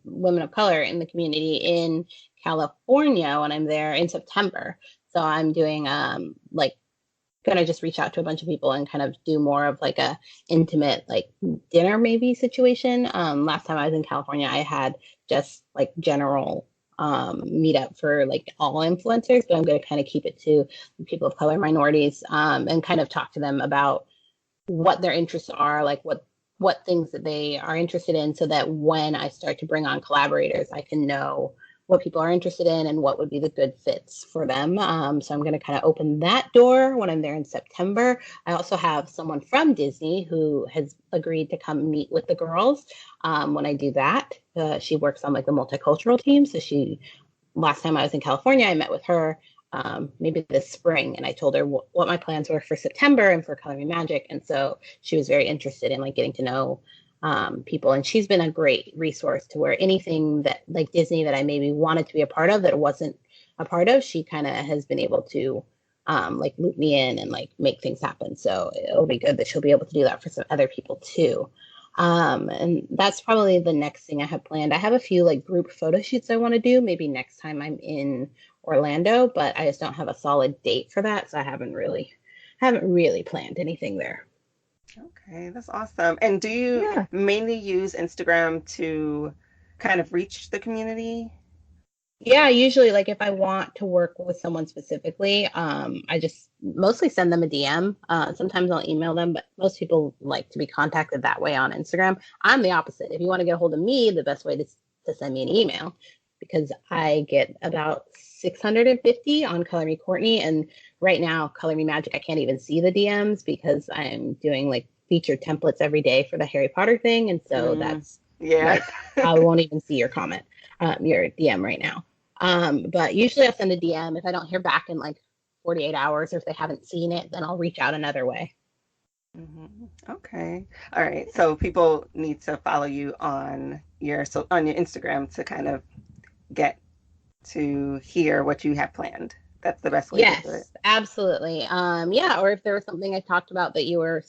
S2: women of color in the community in California when I'm there in September. So I'm doing like gonna just reach out to a bunch of people and kind of do more of like a intimate like dinner maybe situation. Last time I was in California, I had just like general meetup for like all influencers, but I'm gonna kind of keep it to people of color, minorities, and kind of talk to them about what their interests are, like what things that they are interested in, so that when I start to bring on collaborators, I can know what people are interested in and what would be the good fits for them. So I'm going to kind of open that door when I'm there in September. I also have someone from Disney who has agreed to come meet with the girls when I do that. She works on like the multicultural team, so she last time I was in California, I met with her maybe this spring, and I told her what my plans were for September and for Color Me Magic, and so she was very interested in like getting to know people, and she's been a great resource to where anything that like Disney that I maybe wanted to be a part of that wasn't a part of, she kind of has been able to like loop me in and like make things happen. So it'll be good that she'll be able to do that for some other people too. And that's probably the next thing I have planned. I have a few like group photo shoots I want to do maybe next time I'm in Orlando, but I just don't have a solid date for that, so I haven't really planned anything there.
S1: Okay, that's awesome. And do you
S2: Yeah.
S1: mainly use Instagram to kind of reach the community?
S2: Yeah, usually like if I want to work with someone specifically, I just mostly send them a DM. Sometimes I'll email them, but most people like to be contacted that way on Instagram. I'm the opposite. If you want to get a hold of me, the best way to send me an email because I get about 650 on Color Me Courtney, and right now Color Me Magic, I can't even see the DMs because I'm doing like featured templates every day for the Harry Potter thing, and so
S1: Mm,
S2: that's
S1: Yeah.
S2: Like I won't even see your comment, your DM right now. But usually I'll send a DM if I don't hear back in like 48 hours, or if they haven't seen it, then I'll reach out another way.
S1: Okay. All right. So people need to follow you on your Instagram to kind of get to hear what you have planned. That's the best way to do it.
S2: Yes, absolutely. Yeah, or if there was something I talked about that you were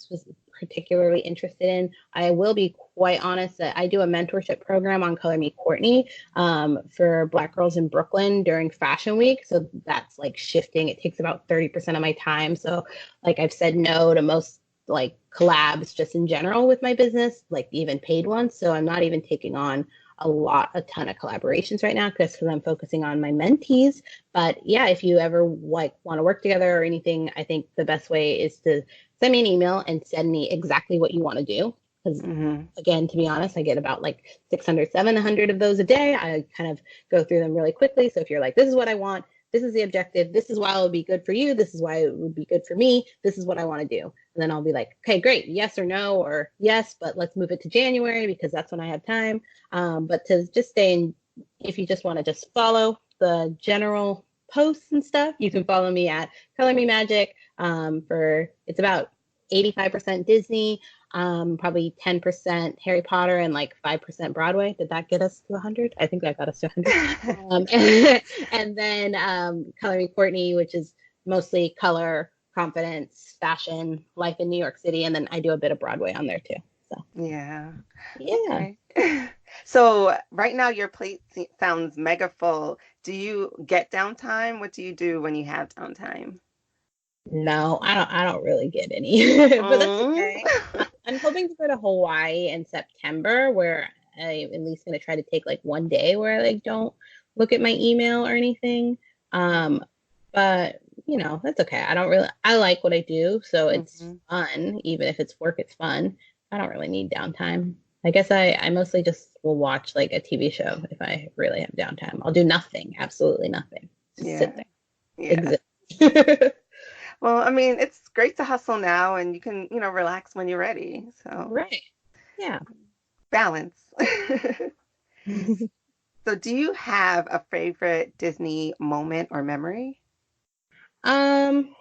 S2: particularly interested in, I will be quite honest that I do a mentorship program on Color Me Courtney for Black girls in Brooklyn during Fashion Week. So that's like shifting. It takes about 30% of my time. So like I've said no to most like collabs just in general with my business, like even paid ones. So I'm not even taking on a ton of collaborations right now because I'm focusing on my mentees. But yeah, if you ever like want to work together or anything, I think the best way is to send me an email and send me exactly what you want to do. Because again, to be honest, I get about like 600, 700 of those a day. I kind of go through them really quickly. So if you're like, this is what I want, this is the objective, this is why it would be good for you, this is why it would be good for me, this is what I want to do. And then I'll be like, okay, great, yes or no, or yes, but let's move it to January because that's when I have time. But to just stay in, if you just want to just follow the general posts and stuff, you can follow me at Color Me Magic. For it's about 85% Disney, probably 10% Harry Potter, and like 5% Broadway. Did that get us to 100? I think that got us to 100. And then Color Me Courtney, which is mostly color, confidence, fashion, life in New York City, and then I do a bit of Broadway on there too. So
S1: Yeah.
S2: yeah.
S1: Okay. So right now your plate sounds mega full. Do you get downtime? What do you do when you have downtime?
S2: No, I don't really get any, but that's
S1: Mm.
S2: okay. I'm hoping to go to Hawaii in September, where I'm at least going to try to take like one day where I like don't look at my email or anything. Um, but that's okay. I like what I do, so it's
S1: Mhm.
S2: fun. Even if it's work, it's fun. I don't really need downtime. I guess I mostly just will watch like a TV show if I really have downtime. I'll do nothing, absolutely nothing. Just sit
S1: Yeah.
S2: there,
S1: Yeah.
S2: exist.
S1: Well, I mean, it's great to hustle now and you can, relax when you're ready. So,
S2: Right. Yeah.
S1: balance. So, do you have a favorite Disney moment or memory?
S2: Um,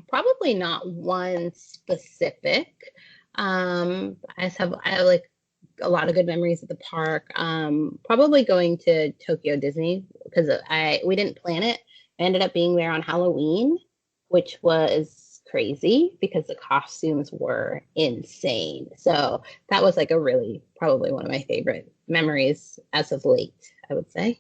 S2: Probably not one specific. I have like a lot of good memories at the park. Probably going to Tokyo Disney because we didn't plan it. I ended up being there on Halloween, which was crazy because the costumes were insane. So that was like a really probably one of my favorite memories as of late, I would say.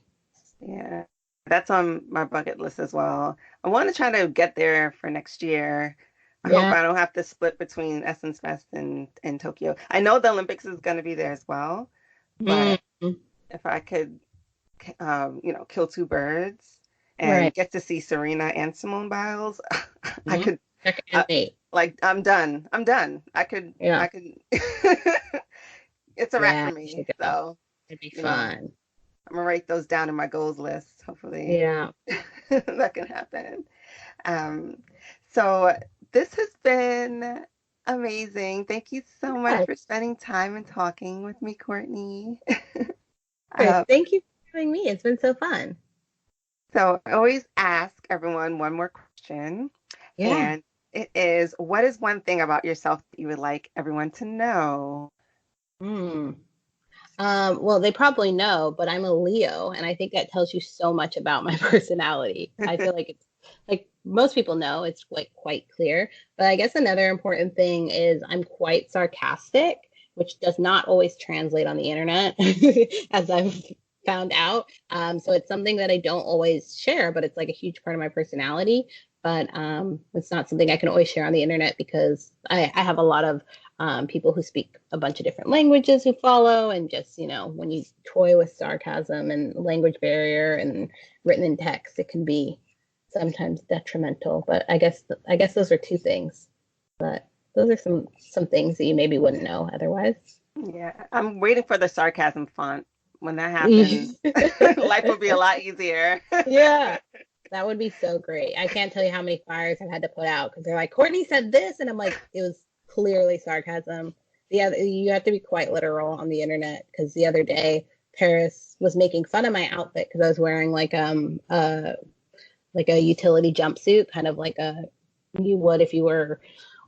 S1: Yeah, that's on my bucket list as well. I want to try to get there for next year. I hope
S2: Yeah.
S1: I don't have to split between Essence Fest and Tokyo. I know the Olympics is going to be there as well,
S2: Mm,
S1: but if I could, kill two birds and
S2: right.
S1: get to see Serena and Simone Biles, I
S2: Mhm.
S1: could,
S2: Check and
S1: I,
S2: mate.
S1: like, I'm done. I'm done.
S2: Yeah.
S1: I could, it's a wrap
S2: Yeah,
S1: for
S2: you should
S1: me.
S2: go.
S1: So,
S2: It'd be
S1: you know,
S2: fun.
S1: I'm gonna write those down in my goals list. Hopefully
S2: Yeah.
S1: that can happen. Um, so this has been amazing. Thank you so much
S2: Yeah.
S1: for spending time and talking with me, Courtney.
S2: Good.
S1: Uh,
S2: Thank you for having me. It's been so fun.
S1: so I always ask everyone one more question,
S2: Yeah.
S1: and it is, what is one thing about yourself that you would like everyone to know?
S2: Hmm. Well, they probably know, but I'm a Leo, and I think that tells you so much about my personality. I feel like it's like most people know, it's like quite clear. But I guess another important thing is I'm quite sarcastic, which does not always translate on the internet, as I've found out. So it's something that I don't always share, but it's like a huge part of my personality. But it's not something I can always share on the internet because I have a lot of people who speak a bunch of different languages who follow, and just when you toy with sarcasm and language barrier and written in text, it can be sometimes detrimental. But I guess those are two things, but those are some things that you maybe wouldn't know otherwise.
S1: Yeah, I'm waiting for the sarcasm font. When that happens, life will be a lot easier.
S2: Yeah, that would be so great. I can't tell you how many fires I've had to put out because they're like, Courtney said this, and I'm like, it was clearly sarcasm. Yeah, you have to be quite literal on the internet, because the other day Paris was making fun of my outfit because I was wearing like a utility jumpsuit, kind of like a you would if you were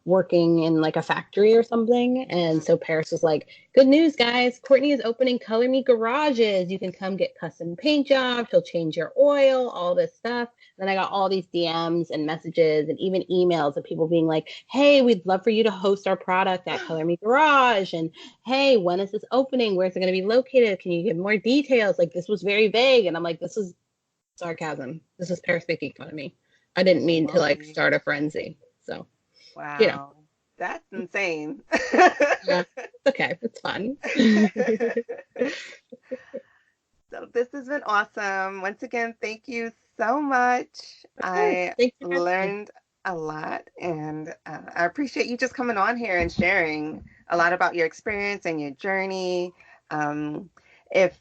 S2: working in like a factory or something. And so Paris was like, "Good news, guys! Courtney is opening Color Me garages. You can come get custom paint jobs. She'll change your oil, all this stuff." Then I got all these DMs and messages and even emails of people being like, "Hey, we'd love for you to host our product at Color Me Garage. And hey, when is this opening? Where's it going to be located? Can you give more details?" Like, this was very vague. And I'm like, this is sarcasm. This is Paris making fun of me. I didn't mean to like start a frenzy. So, you know,
S1: Wow. That's insane.
S2: yeah, it's okay. It's fun.
S1: So this has been awesome. Once again, thank you so much.
S2: Of course.
S1: I
S2: Thanks for having me.
S1: learned a lot, and I appreciate you just coming on here and sharing a lot about your experience and your journey. Um, if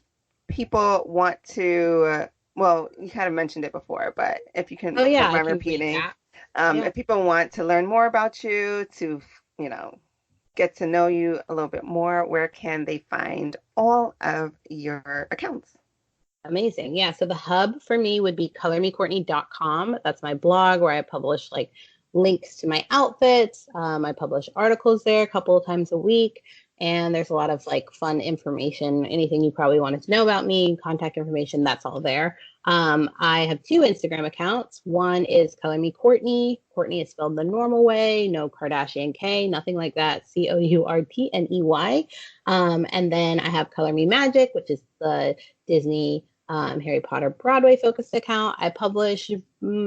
S1: people want to, well, you kind of mentioned it before, but if you
S2: Oh
S1: don't
S2: yeah, I
S1: mind
S2: can
S1: repeating,
S2: recap. Yeah.
S1: if people want to learn more about you, to, you know, get to know you a little bit more, where can they find all of your accounts?
S2: Amazing. Yeah. So the hub for me would be colormecourtney.com. That's my blog where I publish like links to my outfits. I publish articles there a couple of times a week. And there's a lot of like fun information, anything you probably wanted to know about me, contact information, that's all there. I have two Instagram accounts. One is Color Me Courtney. Courtney is spelled the normal way, no Kardashian K, nothing like that. Courtney. And then I have Color Me Magic, which is the Disney Harry Potter Broadway focused account. I publish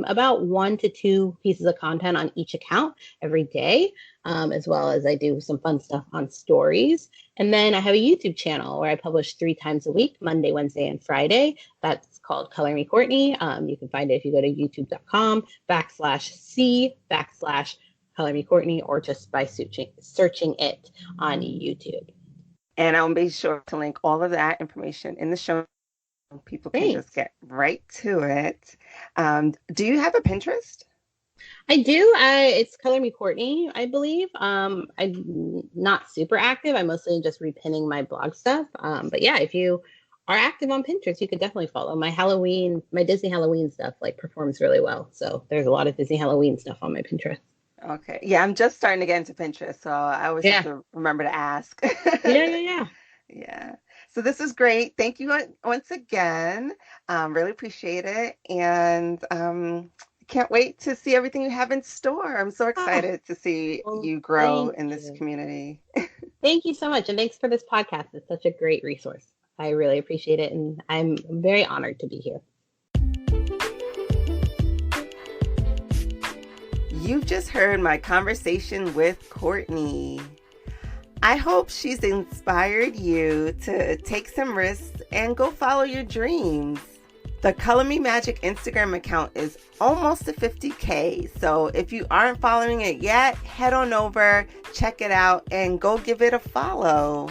S2: about 1 to 2 pieces of content on each account every day, as well as I do some fun stuff on stories. And then I have a YouTube channel where I publish 3 times a week, Monday, Wednesday, and Friday. That's called Color Me Courtney. You can find it if you go to youtube.com/C/Color Me Courtney, or just by searching it on YouTube.
S1: And I'll be sure to link all of that information in the show. People can just
S2: Thanks.
S1: get right to it. Do you have a Pinterest?
S2: I do. It's Color Me Courtney, I believe. I'm not super active. I'm mostly just repinning my blog stuff. But yeah, if you are active on Pinterest, you could definitely follow my Disney Halloween stuff like performs really well. So there's a lot of Disney Halloween stuff on my Pinterest.
S1: Okay. Yeah, I'm just starting to get into Pinterest, so I always have
S2: Yeah.
S1: to remember to ask.
S2: Yeah, yeah, yeah.
S1: Yeah. So this is great. Thank you once again. Really appreciate it. And can't wait to see everything you have in store. I'm so
S2: Ah,
S1: excited to see
S2: well,
S1: you grow
S2: thank
S1: in this
S2: you.
S1: community.
S2: Thank you so much. And thanks for this podcast. It's such a great resource. I really appreciate it. And I'm very honored to be here.
S1: You've just heard my conversation with Courtney. I hope she's inspired you to take some risks and go follow your dreams. The Color Me Magic Instagram account is almost to 50K, so if you aren't following it yet, head on over, check it out, and go give it a follow.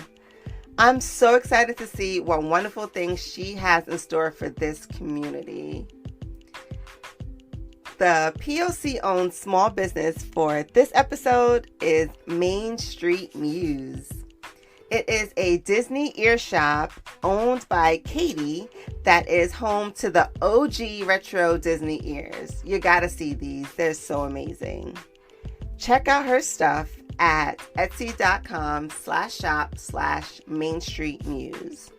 S1: I'm so excited to see what wonderful things she has in store for this community. The POC-owned small business for this episode is Main Street Muse. It is a Disney ear shop owned by Katie that is home to the OG retro Disney ears. You gotta see these. They're so amazing. Check out her stuff at etsy.com/shop/mainstreetmuse.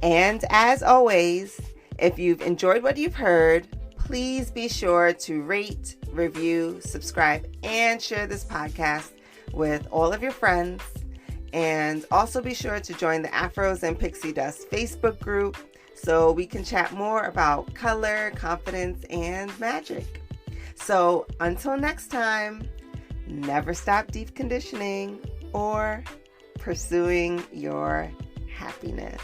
S1: And as always, if you've enjoyed what you've heard, please be sure to rate, review, subscribe, and share this podcast with all of your friends. And also be sure to join the Afros and Pixie Dust Facebook group so we can chat more about color, confidence, and magic. So until next time, never stop deep conditioning or pursuing your happiness.